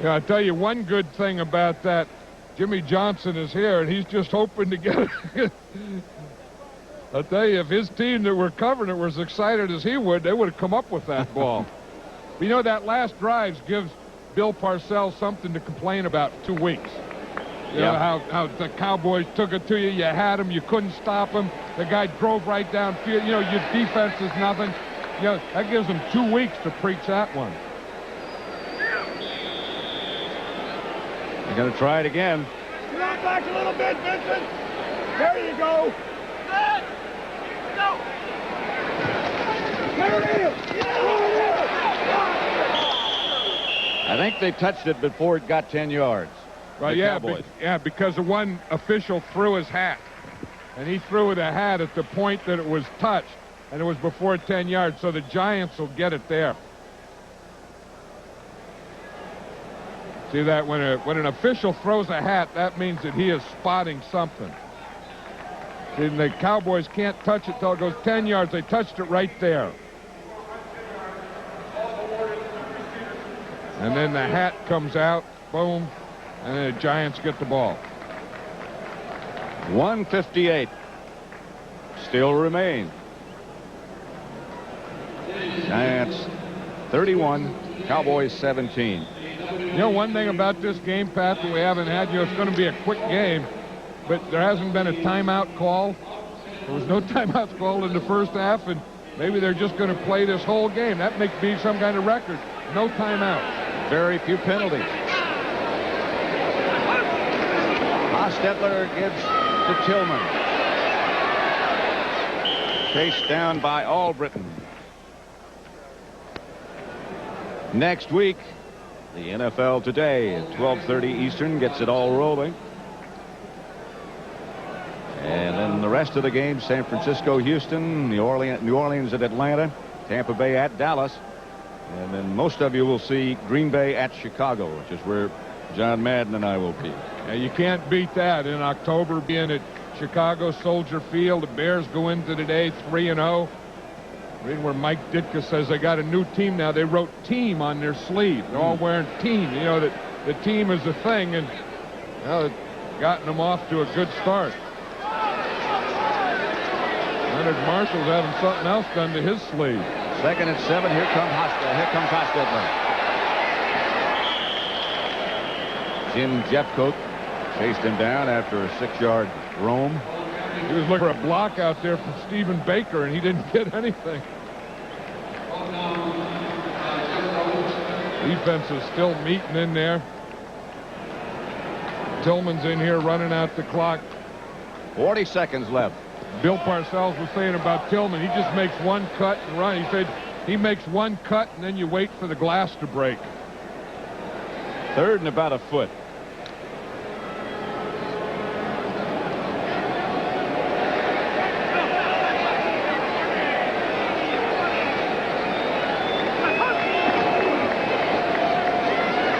Yeah, I'll tell you one good thing about that. Jimmy Johnson is here, and he's just hoping to get it. I'll tell you, if his team that were covering it were as excited as he would, they would have come up with that ball. You know, that last drive gives Bill Parcells something to complain about for 2 weeks. You know, how the Cowboys took it to you. You had him. You couldn't stop him. The guy drove right downfield. You know, your defense is nothing. You know, that gives them 2 weeks to preach that one. They're going to try it again. Come on back a little bit, Vincent. There you go. Go. There it is. I think they touched it before it got 10 yards. Right, yeah, because the one official threw his hat. And he threw the hat at the point that it was touched. And it was before 10 yards, so the Giants will get it there. See that when an official throws a hat, that means that he is spotting something. See, the Cowboys can't touch it till it goes 10 yards. They touched it right there. And then the hat comes out, boom, and then the Giants get the ball. 1:58 still remain. Giants 31, Cowboys 17. You know, one thing about this game, Pat, that we haven't had, you know, it's going to be a quick game, but there hasn't been a timeout call. There was no timeouts called in the first half, and maybe they're just going to play this whole game. That makes be some kind of record. No timeouts. Very few penalties. Hostetler gives to Tillman. Chased down by Albritton. Next week, the NFL Today at 12:30 Eastern gets it all rolling. And then the rest of the games: San Francisco, Houston, New Orleans at Atlanta, Tampa Bay at Dallas. And then most of you will see Green Bay at Chicago, which is where John Madden and I will be. Yeah, you can't beat that. In October, being at Chicago Soldier Field, the Bears go into today 3-0. Reading where Mike Ditka says they got a new team now. They wrote team on their sleeve. They're all wearing team. You know, that the team is a thing, and well, it's gotten them off to a good start. Leonard Marshall's having something else done to his sleeve. 2nd and 7. Here comes Hostetler. Jim Jeffcoat chased him down after a 6-yard roam. He was looking for a block out there from Stephen Baker, and he didn't get anything. Defense is still meeting in there. Tillman's in here running out the clock. 40 seconds left. Bill Parcells was saying about Tillman, he just makes one cut and run. He said he makes one cut, and then you wait for the glass to break. 3rd and about a foot.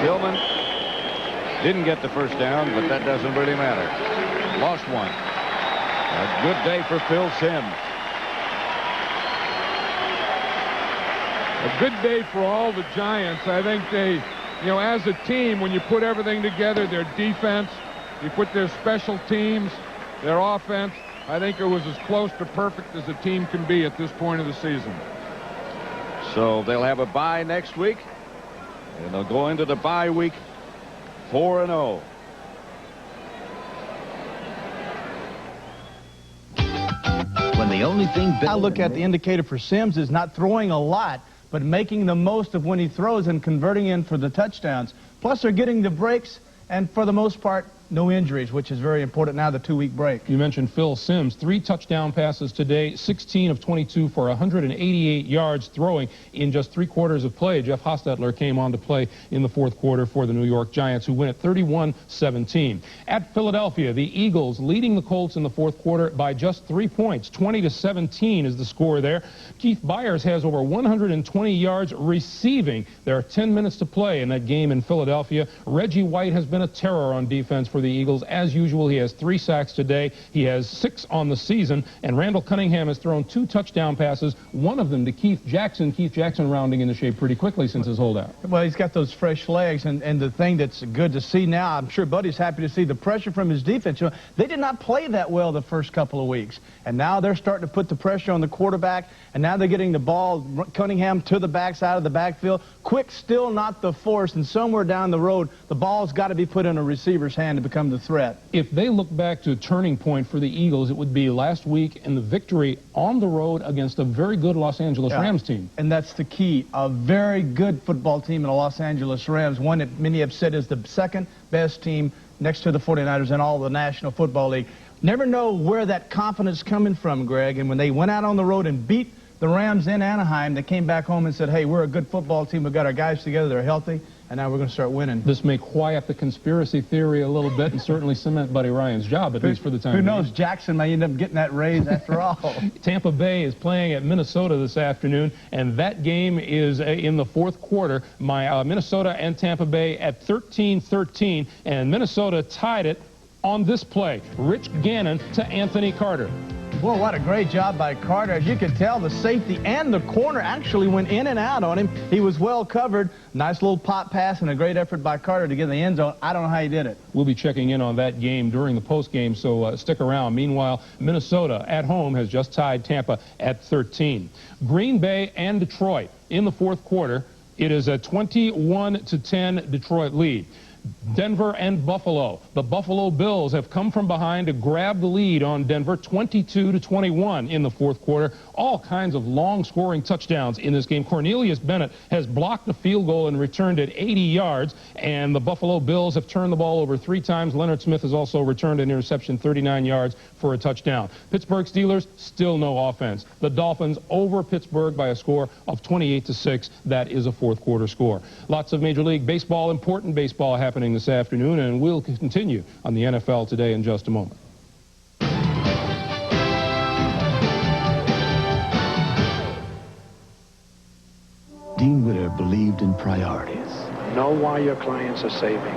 Tillman Didn't get the first down, but that doesn't really matter. Lost one. A good day for Phil Simms. A good day for all the Giants. I think they, you know, as a team, when you put everything together, their defense, you put their special teams, their offense, I think it was as close to perfect as a team can be at this point of the season. So they'll have a bye next week, and they'll go into the bye week 4-0. When the only thing I look at the indicator for Simms is not throwing a lot, but making the most of when he throws and converting in for the touchdowns. Plus, they're getting the breaks, and for the most part, no injuries, which is very important now, the 2-week break. You mentioned Phil Simms. 3 touchdown passes today, 16 of 22 for 188 yards throwing in just 3 quarters of play. Jeff Hostetler came on to play in the 4th quarter for the New York Giants, who win at 31-17. At Philadelphia, the Eagles leading the Colts in the 4th quarter by just 3 points. 20-17 is the score there. Keith Byers has over 120 yards receiving. There are 10 minutes to play in that game in Philadelphia. Reggie White has been a terror on defense for the Eagles. As usual, he has 3 sacks today. He has 6 on the season, and Randall Cunningham has thrown 2 touchdown passes, one of them to Keith Jackson. Keith Jackson rounding into shape pretty quickly since his holdout. Well, he's got those fresh legs, and the thing that's good to see now, I'm sure Buddy's happy to see the pressure from his defense. You know, they did not play that well the first couple of weeks, and now they're starting to put the pressure on the quarterback, and now they're getting the ball, Cunningham to the backside of the backfield. Quick, still not the force, and somewhere down the road, the ball's got to be put in a receiver's hand to become the threat. If they look back to a turning point for the Eagles, it would be last week in the victory on the road against a very good Los Angeles Rams team. And that's the key. A very good football team in the Los Angeles Rams, one that many have said is the second best team next to the 49ers in all the National Football League. Never know where that confidence is coming from, Greg. And when they went out on the road and beat the Rams in Anaheim, they came back home and said, hey, we're a good football team. We've got our guys together. They're healthy. And now we're going to start winning. This may quiet the conspiracy theory a little bit and certainly cement Buddy Ryan's job, at least for the time being. Who knows? Jackson may end up getting that raise after all. Tampa Bay is playing at Minnesota this afternoon, and that game is in the 4th quarter. Minnesota and Tampa Bay at 13-13, and Minnesota tied it on this play. Rich Gannon to Anthony Carter. Boy, what a great job by Carter. As you can tell, the safety and the corner actually went in and out on him. He was well covered. Nice little pop pass and a great effort by Carter to get in the end zone. I don't know how he did it. We'll be checking in on that game during the postgame, so stick around. Meanwhile, Minnesota at home has just tied Tampa at 13. Green Bay and Detroit in the 4th quarter. It is a 21-10 Detroit lead. Denver and Buffalo. The Buffalo Bills have come from behind to grab the lead on Denver, 22-21 in the 4th quarter. All kinds of long-scoring touchdowns in this game. Cornelius Bennett has blocked a field goal and returned it 80 yards, and the Buffalo Bills have turned the ball over 3 times. Leonard Smith has also returned an interception, 39 yards for a touchdown. Pittsburgh Steelers, still no offense. The Dolphins over Pittsburgh by a score of 28-6. That is a 4th quarter score. Lots of Major League Baseball, important baseball happening this afternoon, and we'll continue on the NFL Today in just a moment. Dean Witter believed in priorities. Know why your clients are saving.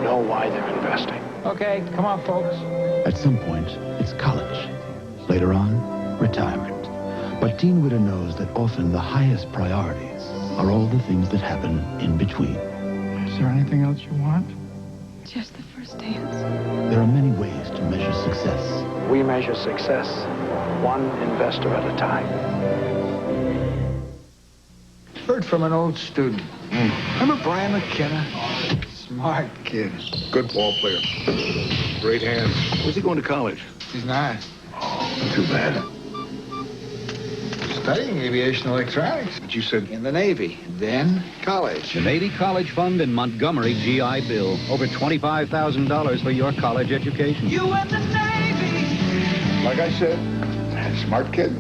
Know why they're investing. Okay, come on, folks. At some point, it's college. Later on, retirement. But Dean Witter knows that often the highest priorities are all the things that happen in between. Is there anything else you want? Just the first dance. There are many ways to measure success. We measure success one investor at a time. Heard from an old student. Remember Brian McKenna? Smart kid. Good ball player. Great hands. Where's he going to college? He's not. Too bad. Studying aviation electronics. But you said... In the Navy. Then college. The Navy College Fund and Montgomery GI Bill. Over $25,000 for your college education. You and the Navy. Like I said, smart kid.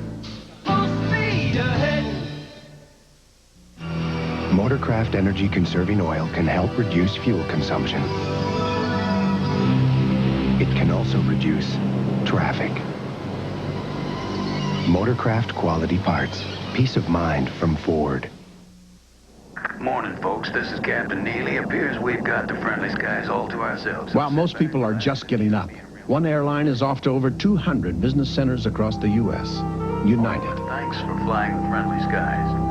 Full speed ahead. Motorcraft energy conserving oil can help reduce fuel consumption. It can also reduce traffic. Motorcraft quality parts. Peace of mind from Ford. Morning, folks. This is Captain Neely. Appears we've got the friendly skies all to ourselves. While most people are just getting up, one airline is off to over 200 business centers across the U.S. United. Thanks for flying the friendly skies.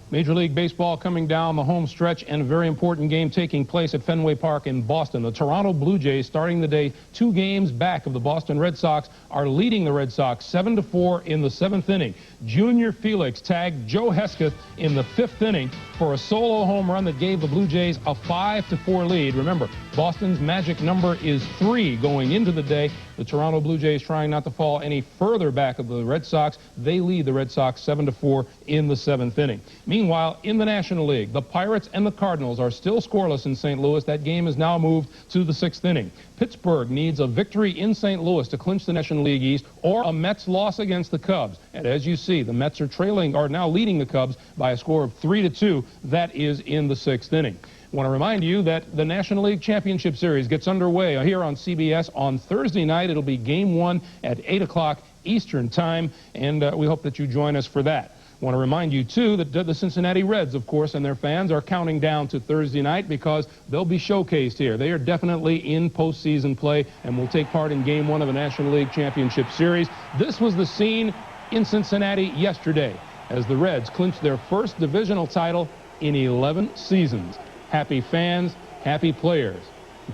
Major League Baseball coming down the home stretch, and a very important game taking place at Fenway Park in Boston. The Toronto Blue Jays, starting the day 2 games back of the Boston Red Sox, are leading the Red Sox 7-4 in the 7th inning. Junior Felix tagged Joe Hesketh in the 5th inning for a solo home run that gave the Blue Jays a 5-4 lead. Remember, Boston's magic number is 3 going into the day. The Toronto Blue Jays trying not to fall any further back of the Red Sox. They lead the Red Sox 7-4 in the 7th inning. Meanwhile, in the National League, the Pirates and the Cardinals are still scoreless in St. Louis. That game is now moved to the 6th inning. Pittsburgh needs a victory in St. Louis to clinch the National League East, or a Mets loss against the Cubs. And as you see, the Mets are now leading the Cubs by a score of 3-2. That is in the 6th inning. I want to remind you that the National League Championship Series gets underway here on CBS on Thursday night. It'll be Game 1 at 8 o'clock Eastern Time, and we hope that you join us for that. I want to remind you, too, that the Cincinnati Reds, of course, and their fans are counting down to Thursday night because they'll be showcased here. They are definitely in postseason play and will take part in Game 1 of the National League Championship Series. This was the scene in Cincinnati yesterday as the Reds clinched their first divisional title in 11 seasons. Happy fans, happy players.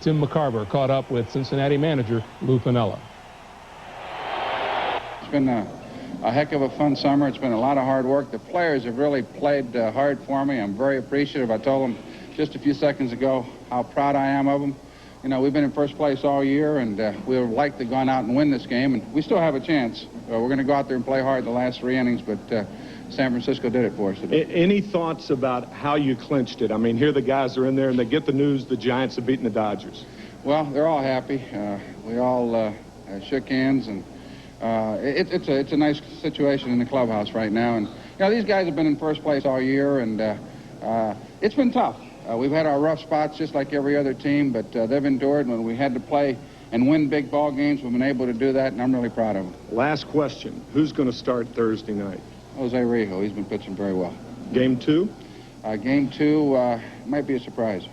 Tim McCarver caught up with Cincinnati manager Lou Piniella. It's been a heck of a fun summer. It's been a lot of hard work. The players have really played hard for me. I'm very appreciative. I told them just a few seconds ago how proud I am of them. You know, we've been in first place all year, and we would like to go out and win this game, and we still have a chance. We're going to go out there and play hard the last 3 innings, but San Francisco did it for us today. Any thoughts about how you clinched it? I mean, here the guys are in there, and they get the news the Giants have beaten the Dodgers. Well, they're all happy. We all shook hands, and it's a nice situation in the clubhouse right now. And, you know, these guys have been in first place all year, and it's been tough. We've had our rough spots just like every other team, but they've endured. When we had to play and win big ball games, we've been able to do that, and I'm really proud of them. Last question. Who's going to start Thursday night? Jose Rijo. He's been pitching very well. Game 2? Game 2 might be a surprise.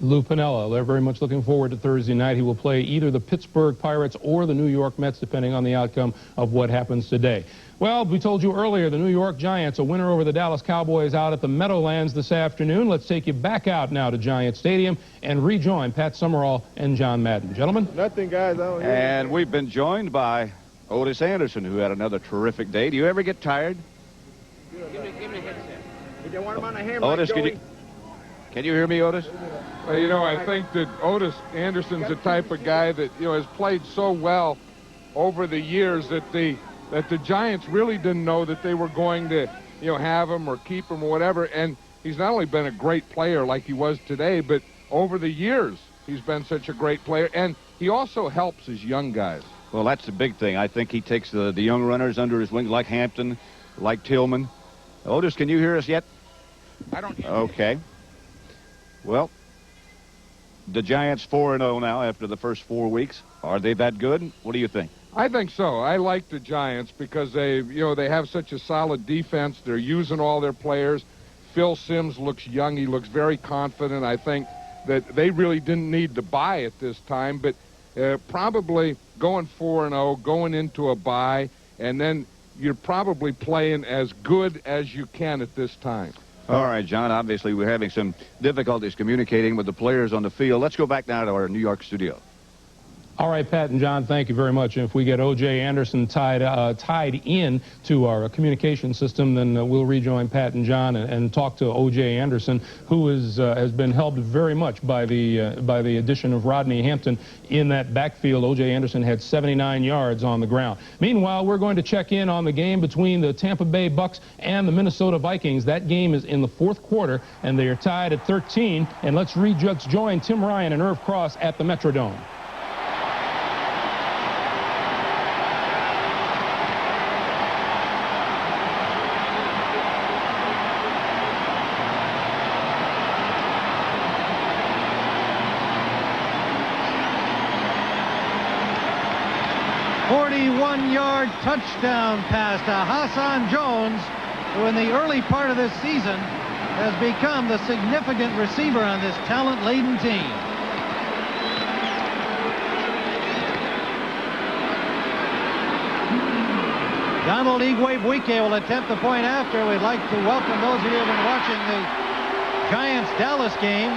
Lou Piniella, they're very much looking forward to Thursday night. He will play either the Pittsburgh Pirates or the New York Mets, depending on the outcome of what happens today. Well, we told you earlier, the New York Giants, a winner over the Dallas Cowboys out at the Meadowlands this afternoon. Let's take you back out now to Giant Stadium and rejoin Pat Summerall and John Madden. Gentlemen? Nothing, guys. And we've been joined by Otis Anderson, who had another terrific day. Do you ever get tired? Give me the headset. Did you want him on the hammer? Otis, can you hear me, Otis? Well, you know, I think that Otis Anderson's the type of guy that, you know, has played so well over the years that the Giants really didn't know that they were going to, you know, have him or keep him or whatever. And he's not only been a great player like he was today, but over the years he's been such a great player. And he also helps his young guys. Well, that's the big thing. I think he takes the young runners under his wing, like Hampton, like Tillman. Otis, can you hear us yet? I don't hear Okay. Well, the Giants 4-0 now after the first 4 weeks. Are they that good? What do you think? I think so. I like the Giants because they have such a solid defense. They're using all their players. Phil Simms looks young. He looks very confident. I think that they really didn't need to bye at this time, but probably going 4-0, going into a bye, and then you're probably playing as good as you can at this time. All right, John, obviously we're having some difficulties communicating with the players on the field. Let's go back now to our New York studio. All right, Pat and John, thank you very much. And if we get O.J. Anderson tied in to our communication system, then we'll rejoin Pat and John and talk to O.J. Anderson, who has been helped very much by the addition of Rodney Hampton in that backfield. O.J. Anderson had 79 yards on the ground. Meanwhile, we're going to check in on the game between the Tampa Bay Bucks and the Minnesota Vikings. That game is in the 4th quarter, and they are tied at 13. And let's join Tim Ryan and Irv Cross at the Metrodome. 51-yard touchdown pass to Hassan Jones, who in the early part of this season has become the significant receiver on this talent-laden team. Donald Igwe-Buike will attempt the point after. We'd like to welcome those of you who have been watching the Giants-Dallas game.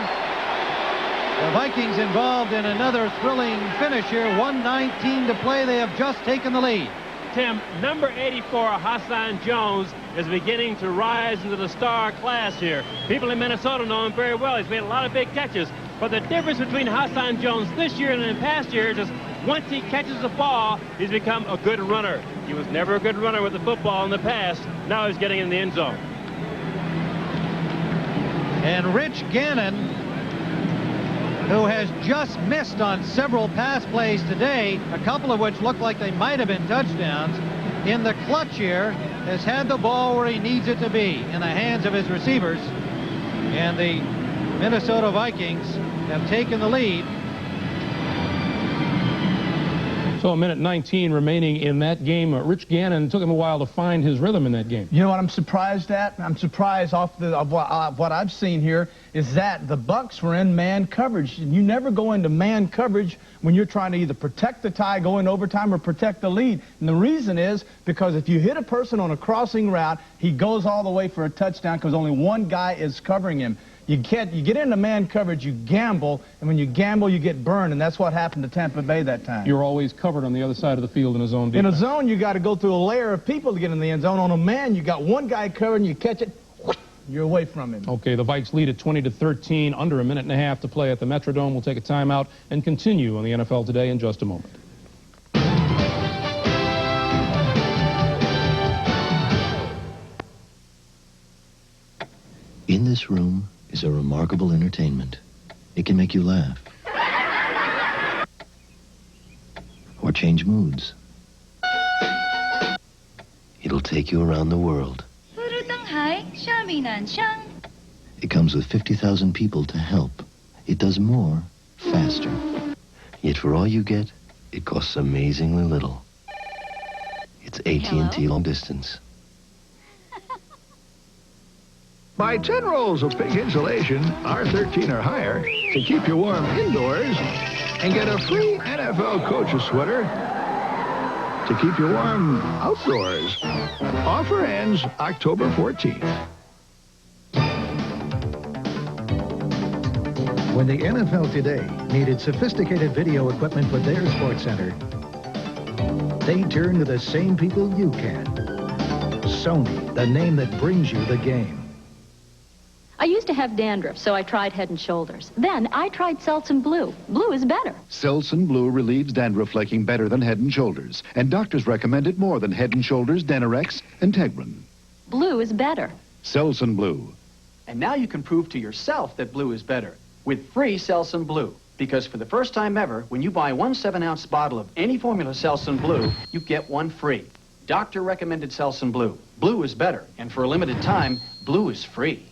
The Vikings involved in another thrilling finish here. 1:19 to play. They have just taken the lead. Tim, number 84, Hassan Jones, is beginning to rise into the star class here. People in Minnesota know him very well. He's made a lot of big catches. But the difference between Hassan Jones this year and in past years is once he catches the ball, he's become a good runner. He was never a good runner with the football in the past. Now he's getting in the end zone. And Rich Gannon, who has just missed on several pass plays today, a couple of which look like they might have been touchdowns, in the clutch here, has had the ball where he needs it to be, in the hands of his receivers. And the Minnesota Vikings have taken the lead. So 1:19 remaining in that game. Rich Gannon, took him a while to find his rhythm in that game. You know what I'm surprised at? I'm surprised of what I've seen here is that the Bucs were in man coverage. And you never go into man coverage when you're trying to either protect the tie, go in overtime, or protect the lead. And the reason is because if you hit a person on a crossing route, he goes all the way for a touchdown because only one guy is covering him. You get into man coverage, you gamble, and when you gamble, you get burned, and that's what happened to Tampa Bay that time. You're always covered on the other side of the field in a zone defense. In a zone, you got to go through a layer of people to get in the end zone. On a man, you got one guy covered, and you catch it, you're away from him. Okay, the Vikes lead at 20-13, under a minute and a half to play at the Metrodome. We'll take a timeout and continue on the NFL Today in just a moment. In this room is a remarkable entertainment. It can make you laugh. Or change moods. It'll take you around the world. It comes with 50,000 people to help. It does more, faster. Yet for all you get, it costs amazingly little. It's AT&T long distance. Buy 10 rolls of pig insulation, R13 or higher, to keep you warm indoors, and get a free NFL coach's sweater to keep you warm outdoors. Offer ends October 14th. When the NFL Today needed sophisticated video equipment for their sports center, they turn to the same people you can. Sony, the name that brings you the game. I used to have dandruff, so I tried Head & Shoulders. Then I tried Selsun Blue. Blue is better. Selsun Blue relieves dandruff flaking better than Head & Shoulders, and doctors recommend it more than Head & Shoulders, Denerex, and Tegrin. Blue is better. Selsun Blue. And now you can prove to yourself that blue is better with free Selsun Blue. Because for the first time ever, when you buy one 7-ounce bottle of any formula Selsun Blue, you get one free. Doctor recommended Selsun Blue. Blue is better, and for a limited time, blue is free.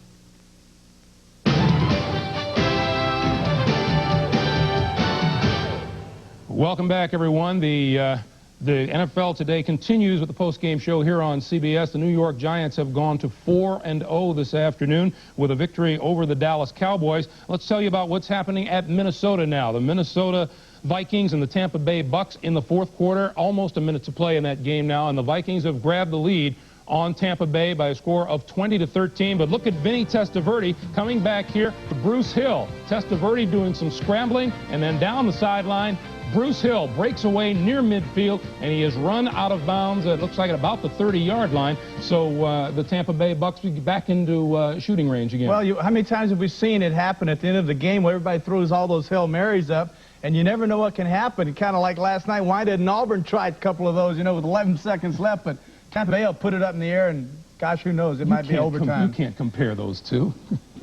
Welcome back, everyone. The NFL Today continues with the post-game show here on CBS. The New York Giants have gone to 4-0 this afternoon with a victory over the Dallas Cowboys. Let's tell you about what's happening at Minnesota now. The Minnesota Vikings and the Tampa Bay Bucs in the fourth quarter. Almost a minute to play in that game now, and the Vikings have grabbed the lead on Tampa Bay by a score of 20-13. But look at Vinny Testaverde coming back here to Bruce Hill. Testaverde doing some scrambling, and then down the sideline, Bruce Hill breaks away near midfield, and he is run out of bounds. It looks like at about the 30-yard line. So the Tampa Bay Bucs will get back into shooting range again. Well, how many times have we seen it happen at the end of the game where everybody throws all those Hail Marys up, and you never know what can happen? Kind of like last night, why didn't Auburn try a couple of those, with 11 seconds left? But Tampa Bay will put it up in the air, and gosh, who knows? It might be overtime. You can't compare those two.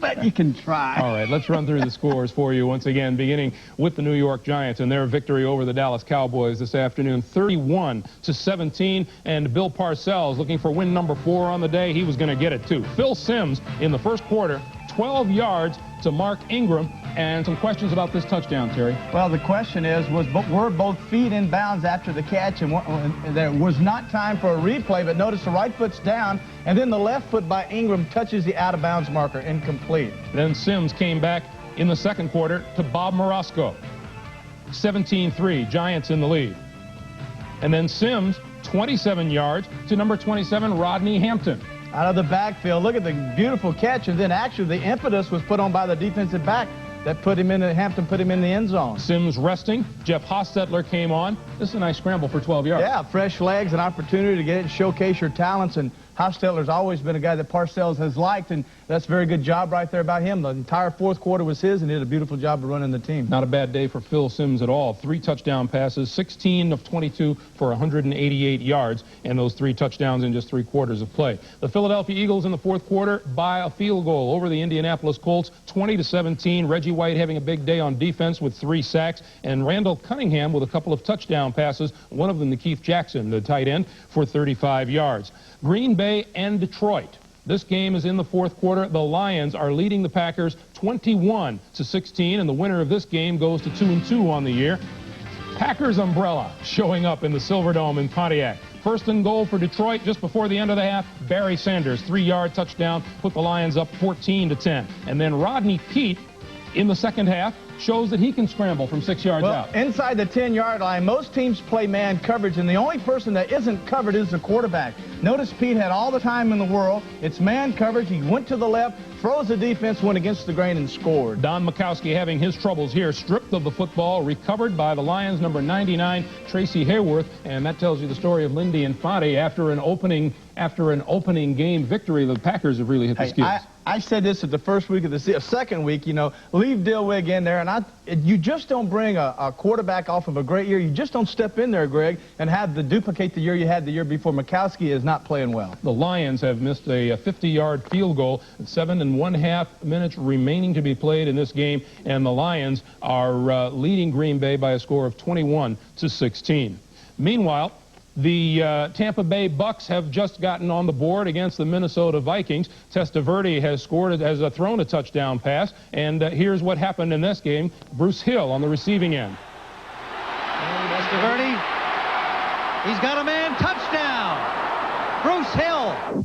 But you can try. All right, let's run through the scores for you once again, beginning with the New York Giants and their victory over the Dallas Cowboys this afternoon, 31-17. And Bill Parcells looking for win number 4 on the day. He was going to get it, too. Phil Simms in the first quarter, 12 yards to Mark Ingram. And some questions about this touchdown, Terry. Well, the question is, were both feet in bounds after the catch, and there was not time for a replay, but notice the right foot's down, and then the left foot by Ingram touches the out-of-bounds marker, incomplete. Then Sims came back in the second quarter to Bob Morosco. 17-3, Giants in the lead. And then Sims, 27 yards to number 27, Rodney Hampton. Out of the backfield, look at the beautiful catch, and then actually the impetus was put on by the defensive back that put him in Hampton put him in the end zone. Sims resting. Jeff Hostetler came on. This is a nice scramble for 12 yards. Yeah, fresh legs, an opportunity to get it and showcase your talents, and Hostetler's always been a guy that Parcells has liked, and that's a very good job right there by him. The entire fourth quarter was his, and he did a beautiful job of running the team. Not a bad day for Phil Sims at all. 3 touchdown passes, 16 of 22 for 188 yards, and those 3 touchdowns in just 3 quarters of play. The Philadelphia Eagles in the fourth quarter by a field goal over the Indianapolis Colts, 20-17. Reggie White having a big day on defense with 3 sacks, and Randall Cunningham with a couple of touchdown passes, one of them to Keith Jackson, the tight end, for 35 yards. Green Bay and Detroit. This game is in the fourth quarter. The Lions are leading the Packers 21-16, and the winner of this game goes to 2-2 on the year. Packers umbrella showing up in the Silverdome in Pontiac. First and goal for Detroit just before the end of the half. Barry Sanders, 3-yard touchdown, put the Lions up 14-10. And then Rodney Peete in the second half shows that he can scramble from 6 yards out. Inside the 10-yard line, most teams play man coverage, and the only person that isn't covered is the quarterback. Notice Pete had all the time in the world. It's man coverage. He went to the left, froze the defense, went against the grain, and scored. Don Mikowski having his troubles here, stripped of the football, recovered by the Lions' number 99, Tracy Hayworth, and that tells you the story of Lindy Infante. After an opening game victory, the Packers have really hit the skis. I said this at the first week of the second week, you know, leave Dilweg in there, and you just don't bring a quarterback off of a great year. You just don't step in there, Greg, and have to duplicate the year you had the year before. Mikowski is not playing well. The Lions have missed a 50-yard field goal, 7.5 minutes remaining to be played in this game, and the Lions are leading Green Bay by a score of 21-16. Meanwhile, the Tampa Bay Bucks have just gotten on the board against the Minnesota Vikings. Testaverde has thrown a touchdown pass, and here's what happened in this game. Bruce Hill on the receiving end. Testaverde, he's got a man, touchdown! Bruce Hill!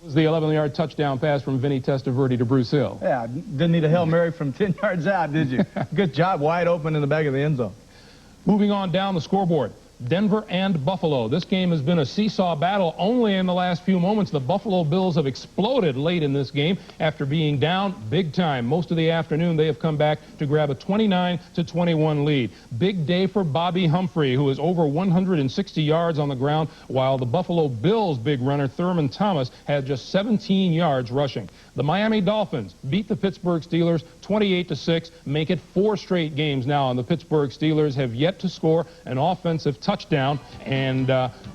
It was the 11-yard touchdown pass from Vinny Testaverde to Bruce Hill. Yeah, didn't need a Hail Mary from 10 yards out, did you? Good job, wide open in the back of the end zone. Moving on down the scoreboard. Denver and Buffalo. This game has been a seesaw battle. Only in the last few moments, the Buffalo Bills have exploded late in this game after being down big time. Most of the afternoon, they have come back to grab a 29-21 lead. Big day for Bobby Humphrey, who is over 160 yards on the ground, while the Buffalo Bills' big runner, Thurman Thomas, had just 17 yards rushing. The Miami Dolphins beat the Pittsburgh Steelers 28-6, make it 4 straight games now, and the Pittsburgh Steelers have yet to score an offensive touchdown. And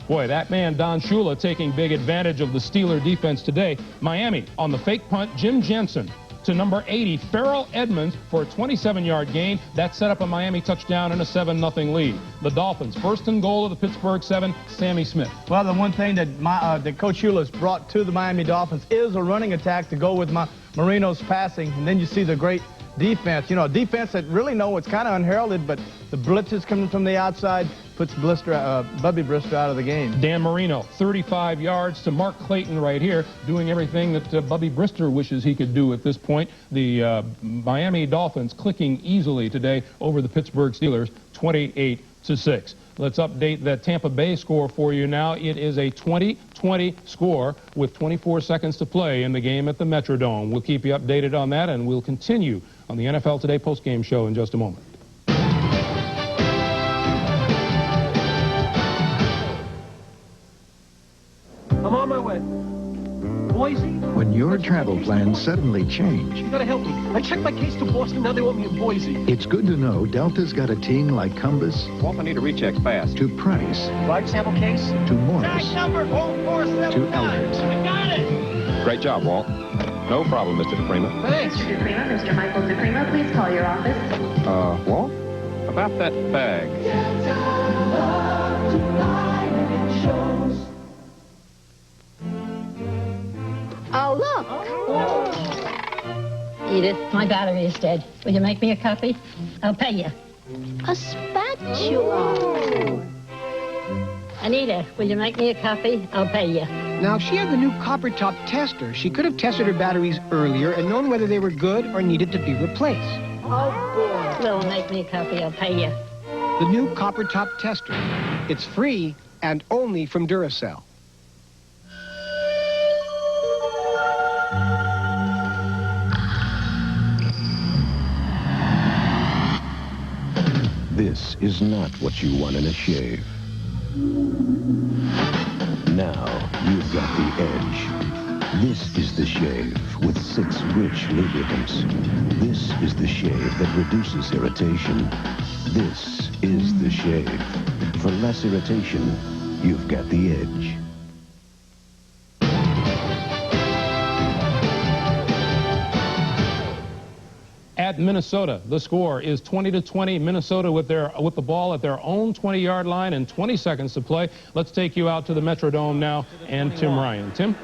boy, that man Don Shula taking big advantage of the Steeler defense today. Miami on the fake punt, Jim Jensen to number 80, Farrell Edmonds, for a 27-yard gain. That set up a Miami touchdown and a 7-0 lead. The Dolphins, first and goal of the Pittsburgh 7, Sammy Smith. Well, the one thing that Coach Shula has brought to the Miami Dolphins is a running attack to go with Marino's passing, and then you see the great defense. You know, defense that really it's kind of unheralded, but the blitzes coming from the outside puts Bubby Brister out of the game. Dan Marino, 35 yards to Mark Clayton right here, doing everything that Bubby Brister wishes he could do at this point. The Miami Dolphins clicking easily today over the Pittsburgh Steelers, 28-6. Let's update that Tampa Bay score for you now. It is a 20-20 score with 24 seconds to play in the game at the Metrodome. We'll keep you updated on that, and we'll continue on the NFL Today postgame show in just a moment. I'm on my way. Boise? When your travel plans suddenly change, You gotta help me. I checked my case to Boston, now they want me in Boise. it's good to know Delta's got a team like Cumbus Walt, I need a recheck fast. to Price Blood sample case? to Morris number 4479. to Elliott. I got it. Great job, Walt. No problem, Mr. DePrima. Thanks. Mr. DePrima, Mr. Michael DePrima, please call your office. Walt? About that bag. Oh, look. Edith, my battery is dead. Will you make me a copy? I'll pay you. A spatula. Anita, will you make me a copy? I'll pay you. Now, if she had the new copper top tester, she could have tested her batteries earlier and known whether they were good or needed to be replaced. Oh, boy. Will make me a copy? I'll pay you. The new copper top tester. It's free and only from Duracell. This is not what you want in a shave. Now you've got the edge. This is the shave with 6 rich lubricants. This is the shave that reduces irritation. This is the shave. For less irritation, you've got the edge. At Minnesota, the score is 20-20. Minnesota with the ball at their own 20-yard line and 20 seconds to play. Let's take you out to the Metrodome now and Tim Ryan. Tim?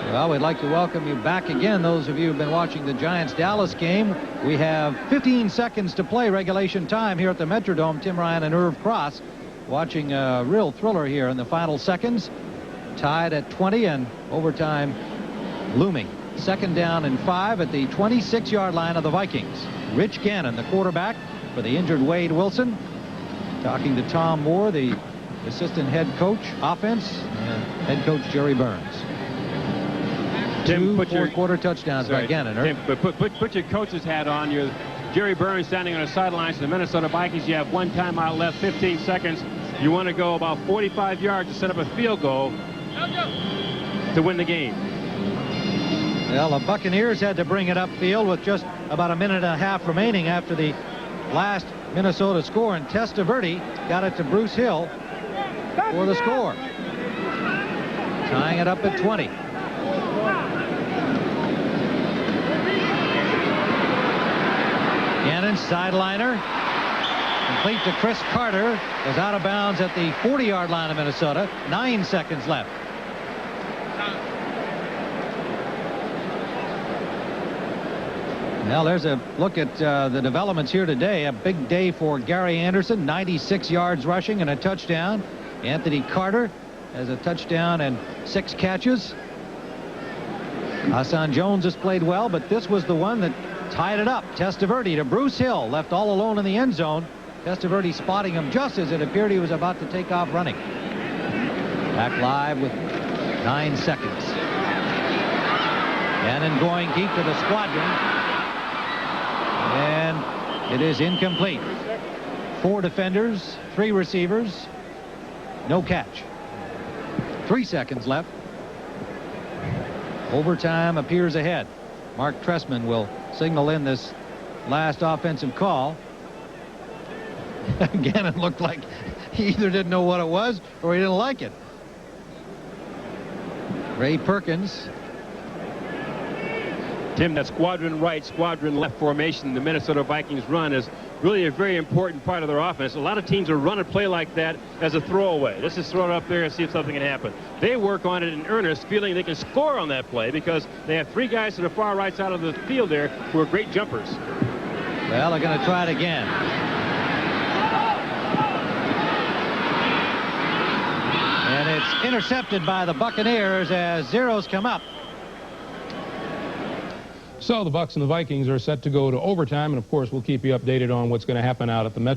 Well, we'd like to welcome you back again, those of you who've been watching the Giants-Dallas game. We have 15 seconds to play regulation time here at the Metrodome. Tim Ryan and Irv Cross watching a real thriller here in the final seconds. Tied at 20 and overtime looming. 2nd down and 5 at the 26-yard line of the Vikings. Rich Gannon, the quarterback for the injured Wade Wilson, talking to Tom Moore, the assistant head coach, offense, and head coach Jerry Burns. Tim, Two fourth-quarter touchdowns by Gannon. Tim, but put your coach's hat on. You're Jerry Burns standing on the sidelines of the Minnesota Vikings. You have 1 timeout left, 15 seconds. You want to go about 45 yards to set up a field goal to win the game. Well, the Buccaneers had to bring it upfield with just about a minute and a half remaining after the last Minnesota score, and Testaverde got it to Bruce Hill for the score. Tying it up at 20. Gannon, sideliner. Complete to Chris Carter. Is out of bounds at the 40-yard line of Minnesota. 9 seconds left. Well, there's a look at the developments here today. A big day for Gary Anderson, 96 yards rushing and a touchdown. Anthony Carter has a touchdown and 6 catches. Hassan Jones has played well, but this was the one that tied it up. Testaverde to Bruce Hill, left all alone in the end zone. Testaverde spotting him just as it appeared he was about to take off running. Back live with 9 seconds. Gannon going deep to the squadron. And it is incomplete. 4 defenders, 3 receivers, no catch. 3 seconds left. Overtime appears ahead. Mark Trestman will signal in this last offensive call. Gannon looked like he either didn't know what it was or he didn't like it. Ray Perkins. Tim, that squadron right, squadron left formation the Minnesota Vikings run is really a very important part of their offense. A lot of teams will run a play like that as a throwaway. Let's just throw it up there and see if something can happen. They work on it in earnest, feeling they can score on that play because they have 3 guys to the far right side of the field there who are great jumpers. Well, they're going to try it again. And it's intercepted by the Buccaneers as zeros come up. So the Bucs and the Vikings are set to go to overtime, and of course we'll keep you updated on what's going to happen out at the Metro.